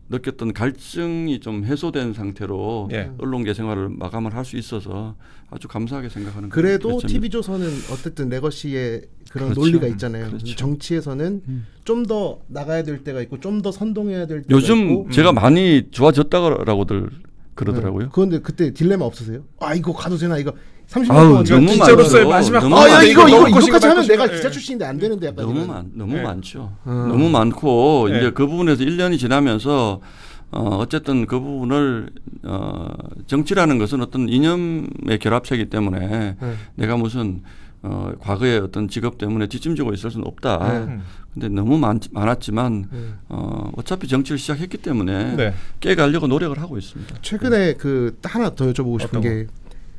느꼈던 갈증이 좀 해소된 상태로 예. 언론계 생활을 마감을 할 수 있어서 아주 감사하게 생각하는 그래도 것입니다. TV조선은 어쨌든 레거시의 그런 그렇죠. 논리가 있잖아요. 그렇죠. 정치에서는 좀 더 나가야 될 때가 있고 좀 더 선동해야 될 때가 요즘 있고 제가 많이 좋아졌다고들 그러더라고요. 그런데 그때 딜레마 없으세요? 아 이거 가도 되나 이거 30년 아우, 동안 너무 기자로서의 많죠. 마지막 너무 야 많죠. 이거 넣고 이거까지 하면 싶은 내가 거, 기자 예. 출신인데 안 되는데 약간 이런. 너무 네. 많죠. 너무 많고 네. 이제 그 부분에서 1년이 지나면서 어쨌든 그 부분을 정치라는 것은 어떤 이념의 결합체이기 때문에 내가 무슨 과거의 어떤 직업 때문에 뒷짐지고 있을 수는 없다. 근데 너무 많았지만 어차피 정치를 시작했기 때문에 네. 깨가려고 노력을 하고 있습니다. 최근에 그 하나 더 여쭤보고 싶은 어떤 게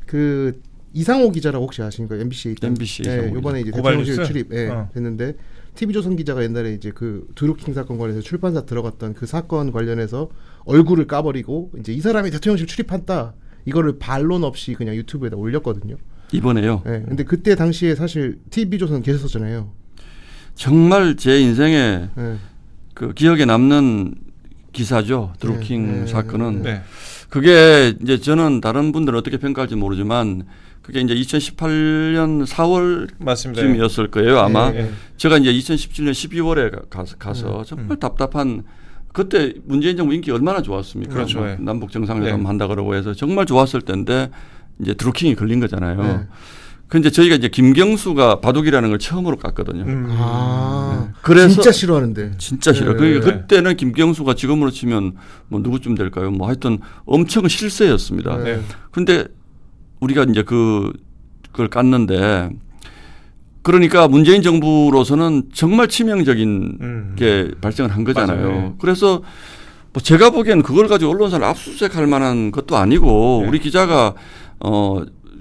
그 이상호 기자라고 혹시 아십니까? MBC에 있던. MBC 네, 이상호 이번에 이제 고발 대통령실 뉴스? 출입 됐는데 TV조선 기자가 옛날에 이제 그 드루킹 사건 관련해서 출판사 들어갔던 그 사건 관련해서 얼굴을 까버리고 이제 이 사람이 대통령실 출입했다 이거를 반론 없이 그냥 유튜브에다 올렸거든요. 이번에요. 네, 근데 그때 당시에 사실 TV조선 계셨었잖아요. 정말 제 인생에 네. 그 기억에 남는 기사죠. 드루킹 네. 사건은. 네. 그게 이제 저는 다른 분들은 어떻게 평가할지 모르지만 그게 이제 2018년 4월쯤이었을 맞습니다. 거예요. 아마 예, 예. 제가 이제 2017년 12월에 가서 정말 답답한 그때 문재인 정부 인기 얼마나 좋았습니까? 그렇죠. 뭐 예. 남북 정상회담 네. 한다 그러고 해서 정말 좋았을 때인데 이제 드루킹이 걸린 거잖아요. 네. 근데 저희가 이제 김경수가 바둑이라는 걸 처음으로 깠거든요. 아, 그래서 진짜 싫어하는데. 진짜 싫어. 네. 그러니까 그때는 김경수가 지금으로 치면 뭐 누구쯤 될까요? 뭐 하여튼 엄청 실세였습니다. 네. 근데 우리가 이제 그걸 깠는데 그러니까 문재인 정부로서는 정말 치명적인 게 발생을 한 거잖아요. 맞아요. 그래서 뭐 제가 보기에는 그걸 가지고 언론사를 압수수색할 만한 것도 아니고 네. 우리 기자가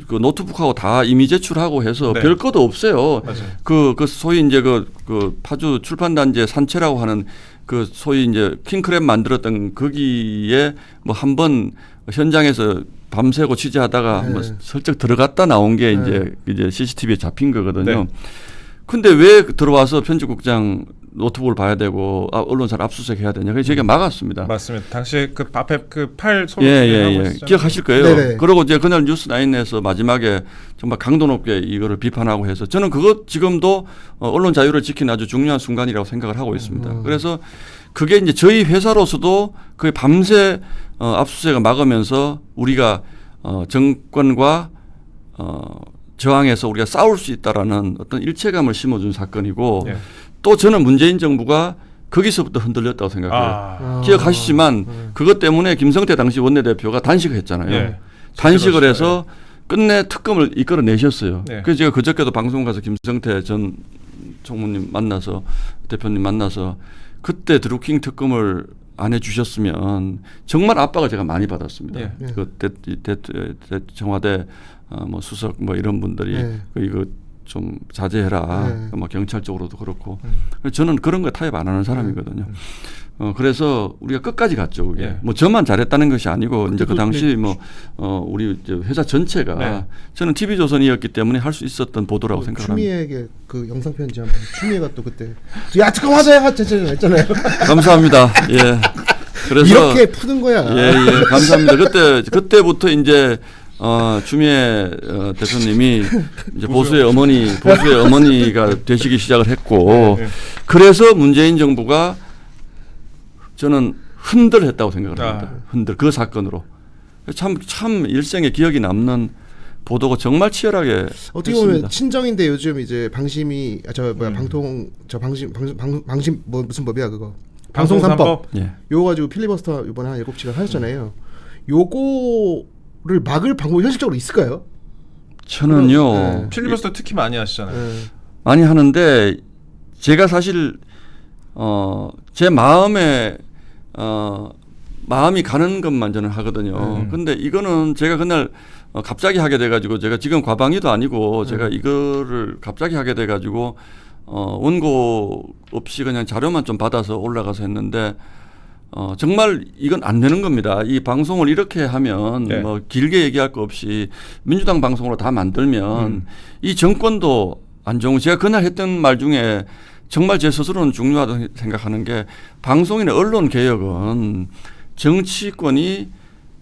그 노트북하고 다 이미 제출하고 해서 네. 별 것도 없어요. 맞아요. 그 소위 이제 그 파주 출판단지의 산채라고 하는 그 소위 이제 킹크랩 만들었던 거기에 뭐 한 번 현장에서 밤새고 취재하다가 네. 뭐 슬쩍 들어갔다 나온 게 네. 이제 CCTV에 잡힌 거거든요. 네. 근데 왜 들어와서 편집국장 노트북을 봐야 되고 언론사를 압수수색해야 되냐? 그래서 저희가 막았습니다. 맞습니다. 당시 그 앞에 그 팔 소리 예. 기억하실 거예요. 네네. 그리고 이제 그날 뉴스9에서 마지막에 정말 강도 높게 이거를 비판하고 해서 저는 그것 지금도 언론 자유를 지키는 아주 중요한 순간이라고 생각을 하고 있습니다. 그래서 그게 이제 저희 회사로서도 그 밤새 압수수색을 막으면서 우리가 정권과 저항해서 우리가 싸울 수 있다라는 어떤 일체감을 심어준 사건이고 예. 또 저는 문재인 정부가 거기서부터 흔들렸다고 생각해요. 기억하시지만 그것 때문에 김성태 당시 원내대표가 단식을 했잖아요. 예. 단식을 해서 끝내 특검을 이끌어내셨어요. 네. 그래서 제가 그저께도 방송 가서 김성태 전 총무님 만나서 대표님 만나서 그때 드루킹 특검을 안 해주셨으면 정말 압박을 제가 많이 받았습니다. 예. 그 청와대 뭐 수석 뭐 이런 분들이 네. 이거 좀 자제해라. 네. 뭐 경찰 쪽으로도 그렇고. 저는 그런 거 타협 안 하는 사람이거든요. 그래서 우리가 끝까지 갔죠. 그게 예. 뭐 저만 잘했다는 것이 아니고 이제 그 당시 네. 뭐 우리 이제 회사 전체가 네. 저는 TV조선이었기 때문에 할 수 있었던 보도라고 생각합니다. 추미애에게 그 영상 편지 한번. 추미애가 또 그때 야 특검하자 했잖아요. 감사합니다. 예. 그래서 이렇게 푸는 거야. 예, 감사합니다. 그때부터 이제 추미애 대표님이 이제 보수의 어머니가 되시기 시작을 했고 그래서 문재인 정부가 저는 흔들했다고 생각을 합니다. 그 사건으로 참 일생에 기억이 남는 보도가 정말 치열하게 어떻게 했습니다. 보면 친정인데 요즘 이제 방심이 방심 뭐 무슨 법이야 그거 방송 3법 예. 요거 가지고 필리버스터 이번에 한 7시간 하셨잖아요. 요거를 막을 방법이 현실적으로 있을까요? 저는요 네. 필리버스터 특히 많이 하시잖아요. 많이 하는데 제가 사실 제 마음에 마음이 가는 것만 저는 하거든요. 근데 이거는 제가 그날 갑자기 하게 돼가지고 제가 지금 과방위도 아니고 제가 이거를 갑자기 하게 돼가지고 원고 없이 그냥 자료만 좀 받아서 올라가서 했는데 정말 이건 안 되는 겁니다. 이 방송을 이렇게 하면 네. 뭐 길게 얘기할 거 없이 민주당 방송으로 다 만들면 이 정권도 안 좋은 제가 그날 했던 말 중에 정말 제 스스로는 중요하다고 생각하는 게 방송이나 언론 개혁은 정치권이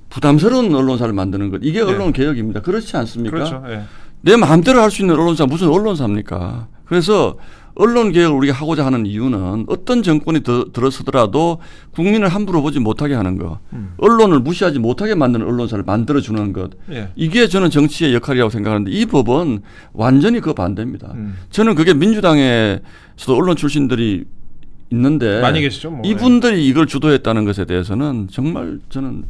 부담스러운 언론사를 만드는 것 이게 언론 개혁입니다. 그렇지 않습니까? 그렇죠. 예. 내 마음대로 할 수 있는 언론사 무슨 언론사입니까? 그래서 언론 개혁을 우리가 하고자 하는 이유는 어떤 정권이 들어서더라도 국민을 함부로 보지 못하게 하는 것, 언론을 무시하지 못하게 만드는 언론사를 만들어주는 것, 예. 이게 저는 정치의 역할이라고 생각하는데 이 법은 완전히 그 반대입니다. 저는 그게 민주당에서도 언론 출신들이 있는데 많이 계시죠. 뭐. 이분들이 이걸 주도했다는 것에 대해서는 정말 저는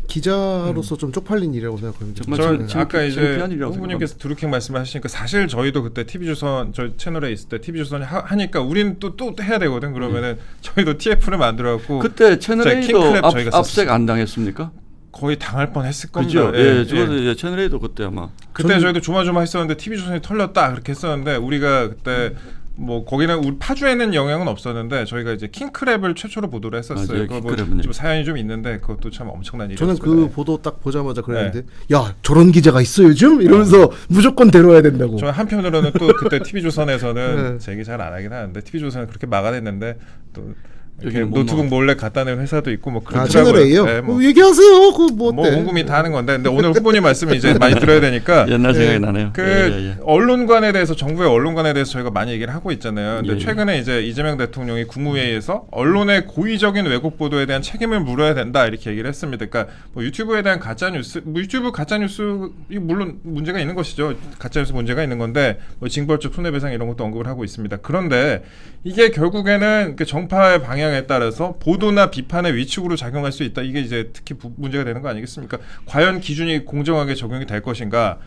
기자로서 좀 쪽팔린 일이라고 생각합니다. 정말 저 아까 이제 창피한 일이라고 후보님께서 드루킹 말씀하시니까 사실 저희도 그때 TV조선 저 채널에 있을 때 TV조선이 하니까 우리는 또 해야 되거든. 그러면은 저희도 TF를 만들어갖고 그때 채널 A도 킹클랩 저희가 압색 안 당했습니까? 거의 당할 뻔했을 겁니다. 그죠? 예, 저도 이제 채널 A도 그때 아마 그때 저희도 조마조마 했었는데 TV조선이 털렸다 그렇게 했었는데 우리가 그때 뭐 거기는 우리 파주에는 영향은 없었는데 저희가 이제 킹크랩을 최초로 보도를 했었어요. 맞아요, 그거 킹크랩은요. 좀 사연이 좀 있는데 그것도 참 엄청난 저는 일이었습니다. 그 보도 딱 보자마자 그랬는데 야 저런 기자가 있어 요즘 이러면서 무조건 데려와야 된다고. 저 한편으로는 또 그때 TV조선에서는 네. 제 얘기 잘 안 하긴 하는데 TV조선은 그렇게 막아냈는데 또 이렇게 여기는 못 노트북 막아. 몰래 갖다 내는 회사도 있고 뭐 그렇더라고요. 채널 A요? 네, 뭐, 얘기하세요. 그거 뭐 뭐 어때? 온 국민 다 하는 건데 근데 오늘 후보님 말씀이 이제 많이 들어야 되니까 옛날 생각이 나네요. 그 예. 언론관에 대해서 정부의 언론관에 대해서 저희가 많이 얘기를 하고 있잖아요. 근데 예. 최근에 이제 이재명 대통령이 국무회의에서 언론의 고의적인 왜곡 보도에 대한 책임을 물어야 된다 이렇게 얘기를 했습니다. 그러니까 뭐 유튜브에 대한 가짜 뉴스, 뭐 유튜브 가짜 뉴스 이 물론 문제가 있는 것이죠. 가짜 뉴스 문제가 있는 건데 뭐 징벌적 손해배상 이런 것도 언급을 하고 있습니다. 그런데 이게 결국에는 그 정파의 방향에 따라서 보도나 비판의 위축으로 작용할 수 있다. 이게 이제 특히 문제가 되는 거 아니겠습니까? 과연 기준이 공정하게 적용이 될 것인가?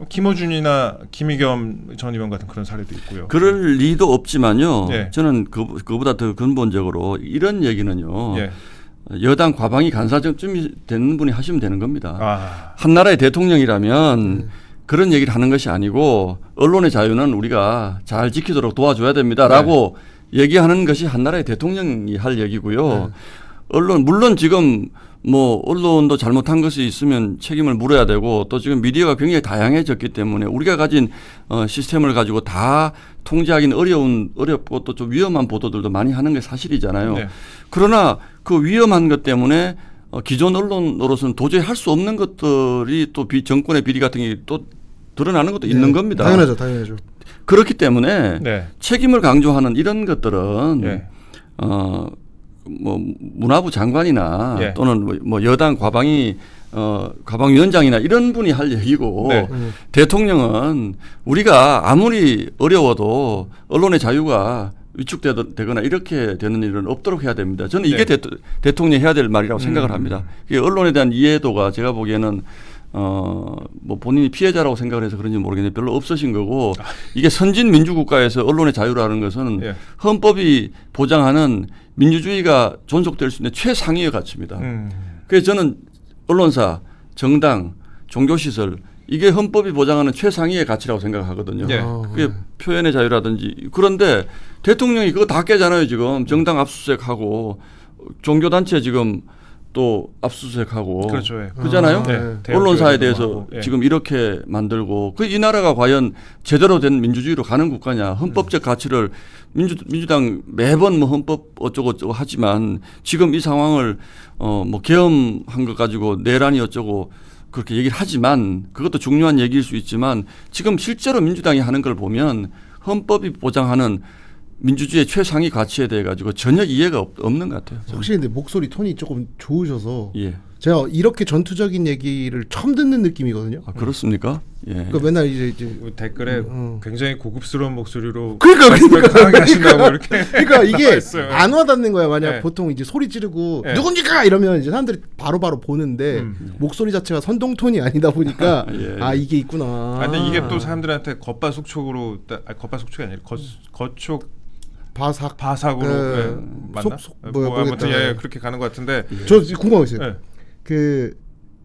김어준이나 김의겸 전 의원 같은 그런 사례도 있고요. 그럴 리도 없지만요. 예. 저는 그보다 더 근본적으로 이런 얘기는요. 예. 여당 과방위 간사정쯤이 되는 분이 하시면 되는 겁니다. 아, 한 나라의 대통령이라면 그런 얘기를 하는 것이 아니고 언론의 자유는 우리가 잘 지키도록 도와줘야 됩니다라고 얘기하는 것이 한 나라의 대통령이 할 얘기고요. 언론 물론 지금 뭐 언론도 잘못한 것이 있으면 책임을 물어야 되고 또 지금 미디어가 굉장히 다양해졌기 때문에 우리가 가진 시스템을 가지고 다 통제하기는 어렵고 또 좀 위험한 보도들도 많이 하는 게 사실이잖아요. 네. 그러나 그 위험한 것 때문에 기존 언론으로서는 도저히 할 수 없는 것들이 또 정권의 비리 같은 게 또 드러나는 것도 있는 겁니다. 당연하죠. 그렇기 때문에 네. 책임을 강조하는 이런 것들은 예. 뭐 문화부 장관이나 예. 또는 뭐 여당 과방위원장이나 이런 분이 할 얘기고 네. 대통령은 우리가 아무리 어려워도 언론의 자유가 위축되거나 이렇게 되는 일은 없도록 해야 됩니다. 저는 이게 대통령이 해야 될 말이라고 생각을 합니다. 이게 언론에 대한 이해도가 제가 보기에는 뭐 본인이 피해자라고 생각을 해서 그런지 모르겠는데 별로 없으신 거고 이게 선진 민주국가에서 언론의 자유라는 것은 예. 헌법이 보장하는 민주주의가 존속될 수 있는 최상위의 가치입니다. 그래서 저는 언론사, 정당, 종교시설 이게 헌법이 보장하는 최상위의 가치라고 생각하거든요. 예. 그게 표현의 자유라든지 그런데 대통령이 그거 다 깨잖아요. 지금 정당 압수수색하고 종교단체 지금 또 압수수색하고 그렇죠. 예. 그잖아요. 네. 언론사에 대학교에서도 대해서 하고, 예. 지금 이렇게 만들고 이 나라가 과연 제대로 된 민주주의로 가는 국가냐 헌법적 가치를 민주당 매번 뭐 헌법 어쩌고 하지만 지금 이 상황을 뭐 계엄한 것 가지고 내란이 어쩌고 그렇게 얘기를 하지만 그것도 중요한 얘기일 수 있지만 지금 실제로 민주당이 하는 걸 보면 헌법이 보장하는 민주주의의 최상위 가치에 대해 가지고 전혀 이해가 없는 것 같아요. 저는. 확실히 근데 목소리 톤이 조금 좋으셔서 예. 제가 이렇게 전투적인 얘기를 처음 듣는 느낌이거든요. 아, 그렇습니까? 예. 그러니까 맨날 이제 댓글에 굉장히 고급스러운 목소리로 그러니까 강하게 하신다고 이렇게 그러니까 이게 있어요. 안 와닿는 거야. 만약 네. 보통 이제 소리 지르고 네. 누굽니까 이러면 이제 사람들이 바로바로 보는데 목소리 자체가 선동톤이 아니다 보니까 예. 아 이게 있구나. 아, 근데 이게 또 사람들한테 겉바속촉으로 겉바속촉이 아니라 겉촉 바삭으로 네, 맞나? 뭐야, 아무튼 모르겠다. 예, 그렇게 가는 것 같은데 저 궁금한 거 있어요. 네. 그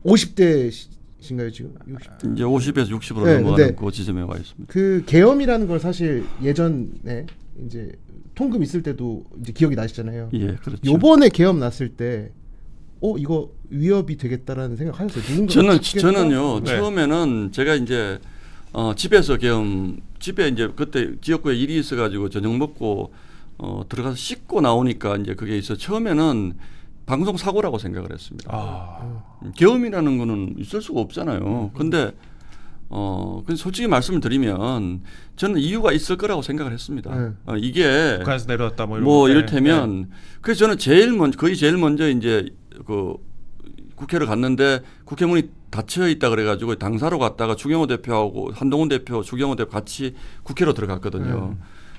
50대신가요 지금? 60대. 이제 50에서 60으로 네, 넘어가는 근데 그 지점에 와 있습니다. 그 계엄이라는 걸 사실 예전에 이제 통금 있을 때도 이제 기억이 나시잖아요. 예, 그렇죠. 요번에 계엄 났을 때 이거 위협이 되겠다라는 생각 하셨어요? 저는요 네. 처음에는 제가 이제 집에서 집에 이제 그때 지역구에 일이 있어가지고 저녁 먹고 들어가서 씻고 나오니까 이제 그게 있어 처음에는 방송 사고라고 생각을 했습니다. 계엄이라는 거는 있을 수가 없잖아요. 근데 근데 솔직히 말씀을 드리면 저는 이유가 있을 거라고 생각을 했습니다. 이게 북한에서 내려왔다 뭐 이를테면 그래서 저는 거의 제일 먼저 이제 그 국회를 갔는데 국회 문이 닫혀 있다 그래가지고 당사로 갔다가 주경호 대표하고 한동훈 대표, 주경호 대표 같이 국회로 들어갔거든요.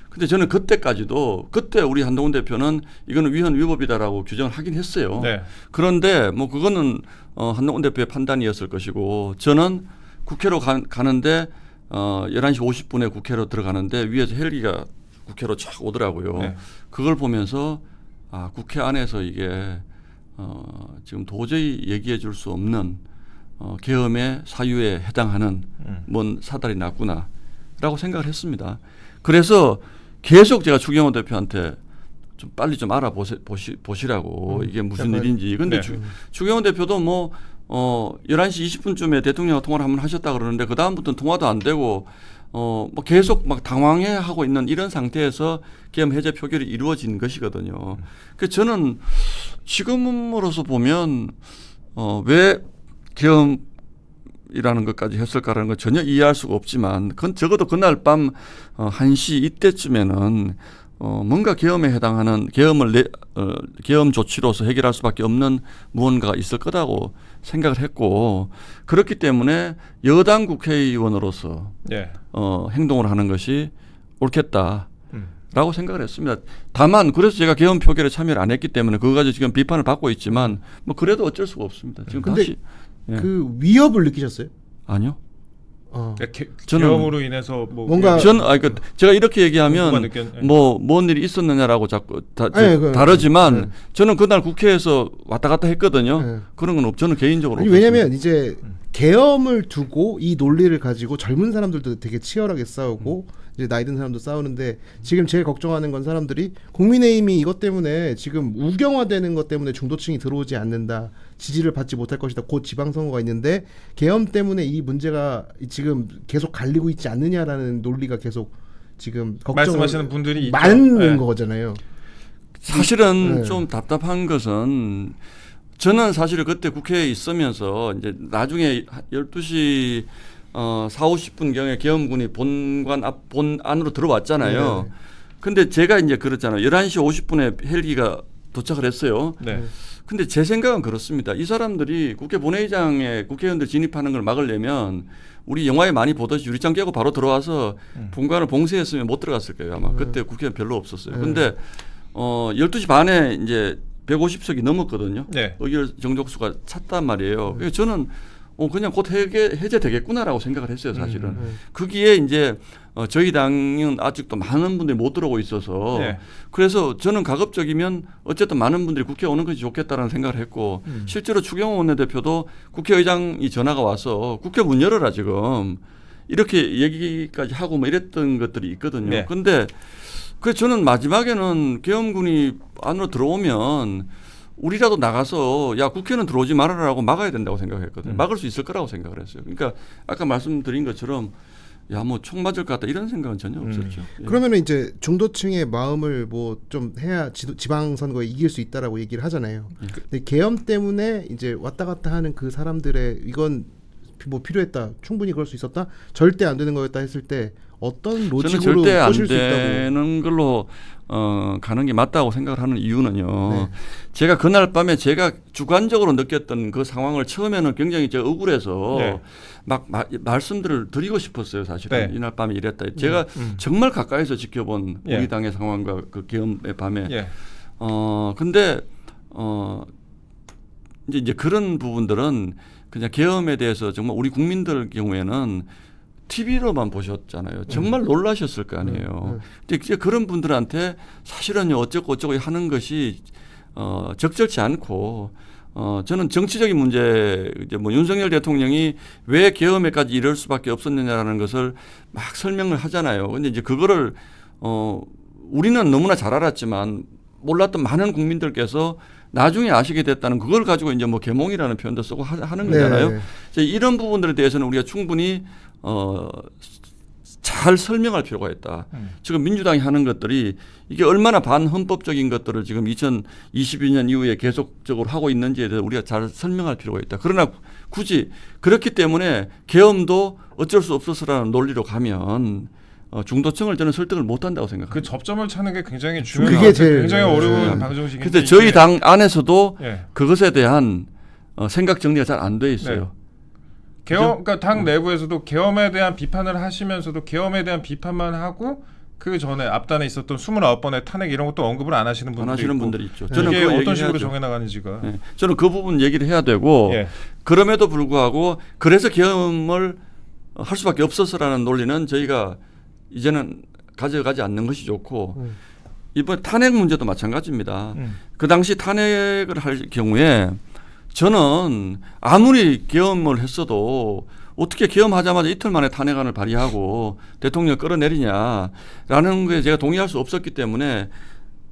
근데 저는 그때까지도 그때 우리 한동훈 대표는 이거는 위헌 위법이다라고 규정을 하긴 했어요. 네. 그런데 뭐 그거는 한동훈 대표의 판단이었을 것이고 저는 국회로 가는데 11시 50분에 국회로 들어가는데 위에서 헬기가 국회로 쫙 오더라고요. 네. 그걸 보면서 국회 안에서 이게 지금 도저히 얘기해 줄 수 없는 계엄의 사유에 해당하는 뭔 사달이 났구나라고 생각을 했습니다. 그래서 계속 제가 추경호 대표한테 좀 빨리 좀 알아보시라고 이게 무슨 일인지. 근데 네. 추경호 대표도 뭐 11시 20분쯤에 대통령과 통화를 한번 하셨다 그러는데 그 다음부터는 통화도 안 되고 뭐 계속 막 당황해 하고 있는 이런 상태에서 계엄 해제 표결이 이루어진 것이거든요. 그래서 저는 지금으로서 보면 왜 계엄이라는 것까지 했을까라는 건 전혀 이해할 수가 없지만 그건 적어도 그날 밤 1시 이때쯤에는 뭔가 계엄에 해당하는 계엄 조치로서 해결할 수밖에 없는 무언가가 있을 거라고 생각을 했고 그렇기 때문에 여당 국회의원으로서 예. 행동을 하는 것이 옳겠다라고 생각을 했습니다. 다만 그래서 제가 계엄 표결에 참여를 안 했기 때문에 그거 가지고 지금 비판을 받고 있지만 뭐 그래도 어쩔 수가 없습니다. 지금 근데 다시 그 위협을 느끼셨어요? 아니요. 계엄으로 인해서 뭐 뭔가 저는 제가 이렇게 얘기하면 예. 뭐 뭔 일이 있었느냐라고 자꾸 아니, 다르지만 저는 그날 국회에서 왔다 갔다 했거든요. 그런 건 저는 개인적으로 아니, 왜냐면 이제 계엄을 두고 이 논리를 가지고 젊은 사람들도 되게 치열하게 싸우고 이제 나이 든 사람도 싸우는데 지금 제일 걱정하는 건 사람들이 국민의힘이 이것 때문에 지금 우경화되는 것 때문에 중도층이 들어오지 않는다. 지지를 받지 못할 것이다. 곧 지방선거가 있는데 계엄 때문에 이 문제가 지금 계속 갈리고 있지 않느냐라는 논리가 계속 지금 말씀하시는 분들이 있죠. 많은 네. 거잖아요. 사실은 좀 답답한 것은 저는 사실 그때 국회에 있으면서 이제 나중에 12시 4, 50분경에 계엄군이 본 안으로 들어왔잖아요. 네. 근데 제가 이제 그랬잖아요. 11시 50분에 헬기가 도착을 했어요. 네. 근데 제 생각은 그렇습니다. 이 사람들이 국회 본회의장에 국회의원들 진입하는 걸 막으려면 우리 영화에 많이 보듯이 유리창 깨고 바로 들어와서 본관을 봉쇄했으면 못 들어갔을 거예요. 아마 그때 국회의원 별로 없었어요. 근데 12시 반에 이제 150석이 넘었거든요. 네. 의결 정족수가 찼단 말이에요. 그래서 저는 그냥 곧 해제되겠구나라고 생각을 했어요, 사실은. 거기에 이제 저희 당은 아직도 많은 분들이 못 들어오고 있어서 네. 그래서 저는 가급적이면 어쨌든 많은 분들이 국회에 오는 것이 좋겠다라는 생각을 했고 실제로 추경호 원내대표도 국회의장이 전화가 와서 국회 문 열어라 지금 이렇게 얘기까지 하고 뭐 이랬던 것들이 있거든요. 네. 근데 그래서 저는 마지막에는 계엄군이 안으로 들어오면 우리라도 나가서 야 국회는 들어오지 말아라라고 막아야 된다고 생각했거든요. 막을 수 있을 거라고 생각을 했어요. 그러니까 아까 말씀드린 것처럼 야 뭐 총 맞을 것 같다 이런 생각은 전혀 없었죠. 예. 그러면은 이제 중도층의 마음을 뭐 좀 해야 지방선거에 이길 수 있다라고 얘기를 하잖아요. 근데 계엄 때문에 이제 왔다 갔다 하는 그 사람들의 이건 뭐 필요했다. 충분히 그럴 수 있었다. 절대 안 되는 거였다 했을 때 어떤 저는 로직으로 절대 안 꼬실 수 있다고. 되는 걸로 가는 게 맞다고 생각을 하는 이유는요. 네. 제가 그날 밤에 제가 주관적으로 느꼈던 그 상황을 처음에는 굉장히 제가 억울해서 네. 막 말씀들을 드리고 싶었어요. 사실은 네. 이날 밤에 이랬다. 제가 정말 가까이서 지켜본 예. 우리 당의 상황과 그 계엄의 밤에 예. 근데 이제 그런 부분들은 그냥 계엄에 대해서 정말 우리 국민들 경우에는 TV로만 보셨잖아요. 정말 놀라셨을 거 아니에요. 근데 이제 그런 분들한테 사실은요 어쩌고 하는 것이 적절치 않고 저는 정치적인 문제 이제 뭐 윤석열 대통령이 왜 계엄에까지 이럴 수밖에 없었느냐라는 것을 막 설명을 하잖아요. 근데 이제 그거를 우리는 너무나 잘 알았지만 몰랐던 많은 국민들께서 나중에 아시게 됐다는 그걸 가지고 이제 뭐 계몽이라는 표현도 쓰고 하는 거잖아요. 네. 이제 이런 부분들에 대해서는 우리가 충분히 잘 설명할 필요가 있다. 지금 민주당이 하는 것들이 이게 얼마나 반헌법적인 것들을 지금 2022년 이후에 계속적으로 하고 있는지에 대해서 우리가 잘 설명할 필요가 있다. 그러나 굳이 그렇기 때문에 계엄도 어쩔 수 없어서라는 논리로 가면 중도층을 저는 설득을 못한다고 생각합니다. 그 접점을 찾는 게 굉장히 중요한 그게 제일 굉장히 어려운 네. 방정식인데. 그래서 저희 당 안에서도 예. 그것에 대한 생각 정리가 잘 안 돼 있어요. 네. 계엄, 그러니까 당 내부에서도 계엄에 대한 비판을 하시면서도 계엄에 대한 비판만 하고 그 전에 앞단에 있었던 29번의 탄핵 이런 것도 언급을 안 하시는 분들이 안 하시는 있고. 분들이 있죠. 저는 이게 그 어떤 얘기를 식으로 해야죠. 정해 나가는지가. 네. 저는 그 부분 얘기를 해야 되고 예. 그럼에도 불구하고 그래서 계엄을 할 수밖에 없었어라는 논리는 저희가 이제는 가져가지 않는 것이 좋고 이번 탄핵 문제도 마찬가지입니다. 그 당시 탄핵을 할 경우에 저는 아무리 계엄을 했어도 어떻게 계엄하자마자 이틀 만에 탄핵안을 발의하고 대통령을 끌어내리냐라는 거에 제가 동의할 수 없었기 때문에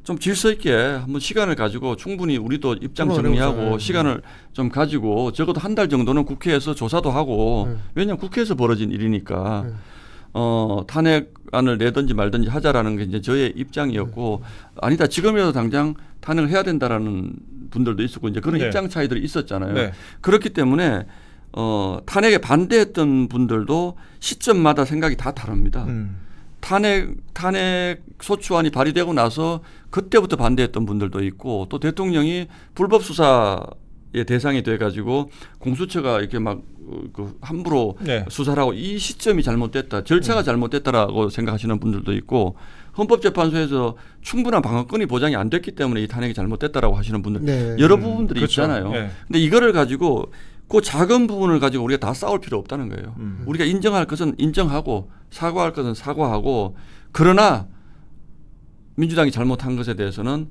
좀 질서 있게 한번 시간을 가지고 충분히 우리도 입장 정리하고 시간을 좀 가지고 적어도 한 달 정도는 국회에서 조사도 하고 왜냐하면 국회에서 벌어진 일이니까 탄핵안을 내든지 말든지 하자라는 게 이제 저의 입장이었고 아니다 지금이라도 당장 탄핵을 해야 된다라는 분들도 있었고 이제 그런 네. 입장 차이들이 있었잖아요. 네. 그렇기 때문에 탄핵에 반대했던 분들도 시점마다 생각이 다 다릅니다. 탄핵 소추안이 발의되고 나서 그때부터 반대했던 분들도 있고 또 대통령이 불법 수사의 대상이 돼가지고 공수처가 이렇게 막 그 함부로 네. 수사를 하고 이 시점이 잘못됐다, 절차가 잘못됐다라고 생각하시는 분들도 있고 헌법재판소에서 충분한 방어권이 보장이 안 됐기 때문에 이 탄핵이 잘못됐다라고 하시는 분들 네. 여러 부분들이 그렇죠. 있잖아요. 네. 근데 이거를 가지고 그 작은 부분을 가지고 우리가 다 싸울 필요 없다는 거예요. 우리가 인정할 것은 인정하고 사과할 것은 사과하고 그러나 민주당이 잘못한 것에 대해서는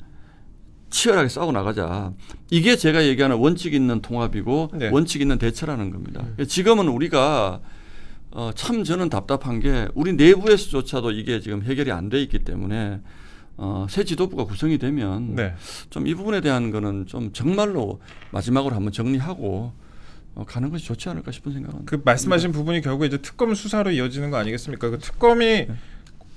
치열하게 싸워 나가자. 이게 제가 얘기하는 원칙 있는 통합이고 네. 원칙 있는 대처라는 겁니다. 지금은 우리가 참 저는 답답한 게 우리 내부에서조차도 이게 지금 해결이 안 돼 있기 때문에 새 지도부가 구성이 되면 네. 좀 이 부분에 대한 거는 좀 정말로 마지막으로 한번 정리하고 가는 것이 좋지 않을까 싶은 생각은. 그 말씀하신 부분이 결국 이제 특검 수사로 이어지는 거 아니겠습니까? 그 특검이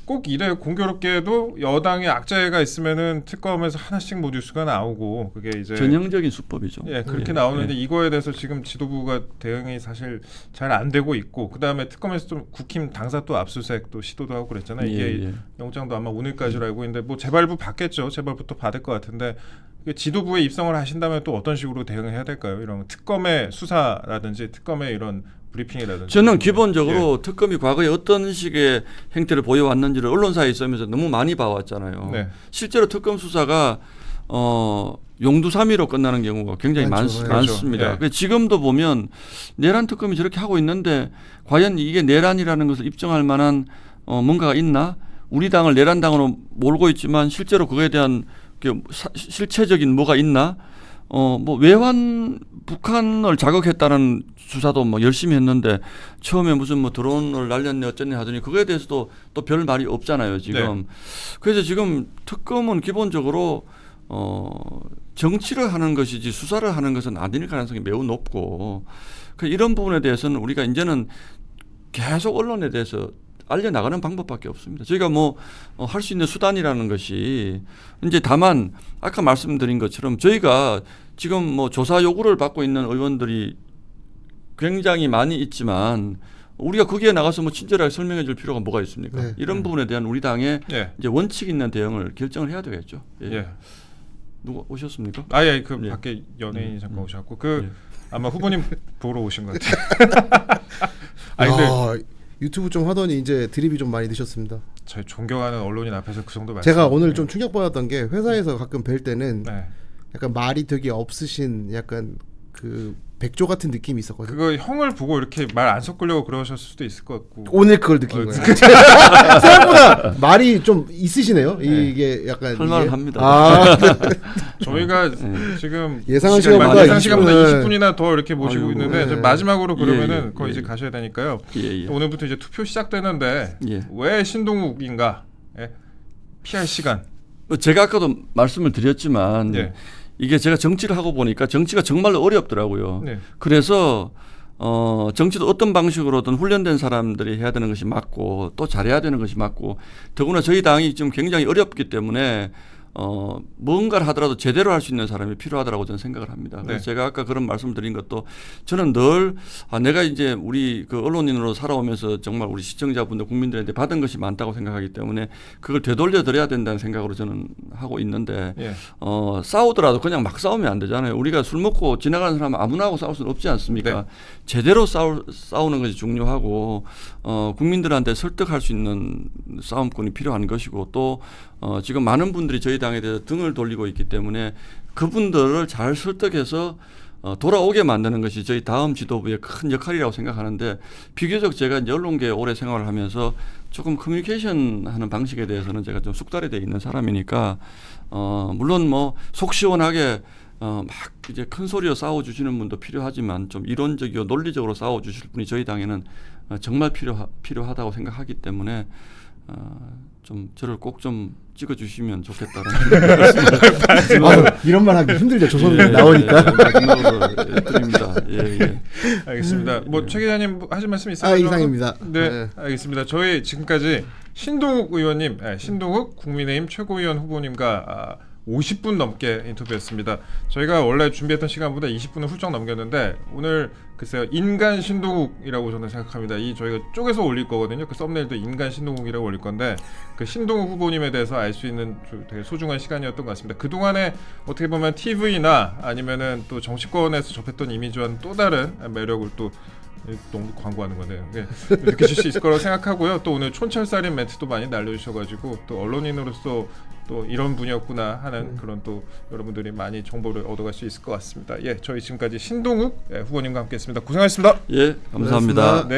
꼭 이래 공교롭게도 여당의 악재가 있으면은 특검에서 하나씩 뭐 뉴스가 나오고 그게 이제 전형적인 수법이죠. 예 그렇게 예, 나오는데 예. 이거에 대해서 지금 지도부가 대응이 사실 잘 안 되고 있고 그 다음에 특검에서 좀 국힘 당사 또 압수수색 또 시도도 하고 그랬잖아요. 이게 예. 영장도 아마 오늘까지로 알고 있는데 뭐 재발부 받겠죠. 재발부 또 받을 것 같은데 지도부에 입성을 하신다면 또 어떤 식으로 대응을 해야 될까요? 이런 특검의 수사라든지 특검의 이런 브리핑이라든지. 저는 기본적으로 특검이 과거에 어떤 식의 행태를 보여왔는지를 언론사에 있으면서 너무 많이 봐왔잖아요. 네. 실제로 특검 수사가 용두사미로 끝나는 경우가 굉장히 많죠. 많습니다. 그렇죠. 예. 그래서 지금도 보면 내란 특검이 저렇게 하고 있는데 과연 이게 내란이라는 것을 입증할 만한 뭔가가 있나? 우리 당을 내란당으로 몰고 있지만 실제로 그거에 대한 실체적인 뭐가 있나? 뭐 외환 북한을 자극했다는 수사도 뭐 열심히 했는데 처음에 무슨 뭐 드론을 날렸네 어쩌네 하더니 그거에 대해서도 또 별 말이 없잖아요 지금. 네. 그래서 지금 특검은 기본적으로 정치를 하는 것이지 수사를 하는 것은 아닐 가능성이 매우 높고 이런 부분에 대해서는 우리가 이제는 계속 언론에 대해서 알려나가는 방법밖에 없습니다. 저희가 뭐 할 수 있는 수단이라는 것이 이제 다만 아까 말씀드린 것처럼 저희가 지금 뭐 조사 요구를 받고 있는 의원들이 굉장히 많이 있지만 우리가 거기에 나가서 뭐 친절하게 설명해 줄 필요가 뭐가 있습니까? 네. 이런 부분에 대한 우리 당의 예. 이제 원칙 있는 대응을 결정을 해야 되겠죠. 예. 예. 누가 오셨습니까? 아예 그 예. 밖에 연예인이 잠깐 오셨고 그 아마 후보님 보러 오신 것 같아요. 아니 근데 유튜브 좀 하더니 이제 드립이 좀 많이 드셨습니다. 저희 존경하는 언론인 앞에서 그 정도 말씀. 제가 오늘 좀 충격받았던 게 회사에서 가끔 뵐 때는 네. 약간 말이 되게 없으신 약간 그 백조 같은 느낌이 있었거든요. 그거 형을 보고 이렇게 말 안 섞으려고 그러셨을 수도 있을 것 같고. 오늘 그걸 느낀 거예요. 생각보다 말이 좀 있으시네요. 네. 이게 약간 할 말을 이게- 합니다. 저희가 지금 예상한 시간, 예상 시간보다 20분. 20분이나 더 이렇게 모시고 아이고, 있는데 네. 이제 마지막으로 그러면은 예, 거의 예. 이제 가셔야 되니까요. 예, 예. 오늘부터 이제 투표 시작되는데 예. 왜 신동욱인가? 예. 피할 시간. 뭐 제가 아까도 말씀을 드렸지만 예. 이게 제가 정치를 하고 보니까 정치가 정말로 어렵더라고요. 네. 그래서 정치도 어떤 방식으로든 훈련된 사람들이 해야 되는 것이 맞고 또 잘해야 되는 것이 맞고 더구나 저희 당이 지금 굉장히 어렵기 때문에 뭔가를 하더라도 제대로 할 수 있는 사람이 필요하다고 저는 생각을 합니다. 그래서 네. 제가 아까 그런 말씀 드린 것도 저는 늘 내가 이제 우리 그 언론인으로 살아오면서 정말 우리 시청자분들 국민들한테 받은 것이 많다고 생각하기 때문에 그걸 되돌려 드려야 된다는 생각으로 저는 하고 있는데 예. 싸우더라도 그냥 막 싸우면 안 되잖아요. 우리가 술 먹고 지나가는 사람 아무나 하고 싸울 수는 없지 않습니까? 네. 제대로 싸우는 것이 중요하고 국민들한테 설득할 수 있는 싸움꾼이 필요한 것이고 또 지금 많은 분들이 저희 당에 대해서 등을 돌리고 있기 때문에 그분들을 잘 설득해서 돌아오게 만드는 것이 저희 다음 지도부의 큰 역할이라고 생각하는데 비교적 제가 이제 언론계에 오래 생활을 하면서 조금 커뮤니케이션 하는 방식에 대해서는 제가 좀 숙달이 돼 있는 사람이니까 물론 뭐 속 시원하게 막 이제 큰 소리로 싸워 주시는 분도 필요하지만 좀 이론적이고 논리적으로 싸워 주실 분이 저희 당에는 정말 필요하다고 생각하기 때문에 좀 저를 꼭 좀 찍어 주시면 좋겠다는 이런 말 하기 힘들죠. 조선이 예, 나오니까. 마지막으로 드립니다. 예. 알겠습니다. 뭐 최 기자님 하실 말씀 있으세요? 이상입니다. 네, 네. 알겠습니다. 저희 지금까지 신동욱 의원님, 신동욱 국민의힘 최고위원 후보님과 50분 넘게 인터뷰했습니다. 저희가 원래 준비했던 시간보다 20분을 훌쩍 넘겼는데 오늘 글쎄요 인간 신동욱이라고 저는 생각합니다. 이 저희가 쪼개서 올릴 거거든요. 그 썸네일도 인간 신동욱이라고 올릴 건데 그 신동욱 후보님에 대해서 알 수 있는 되게 소중한 시간이었던 것 같습니다. 그 동안에 어떻게 보면 TV나 아니면은 또 정치권에서 접했던 이미지와는 또 다른 매력을 또 너무 광고하는 거네요. 네. 느끼실 수 있을 거라고 생각하고요. 또 오늘 촌철살인 멘트도 많이 날려주셔가지고 또 언론인으로서 또 이런 분이었구나 하는 그런 또 여러분들이 많이 정보를 얻어갈 수 있을 것 같습니다. 예, 저희 지금까지 신동욱 후보님과 함께했습니다. 고생하셨습니다. 예, 감사합니다. 고맙습니다. 네.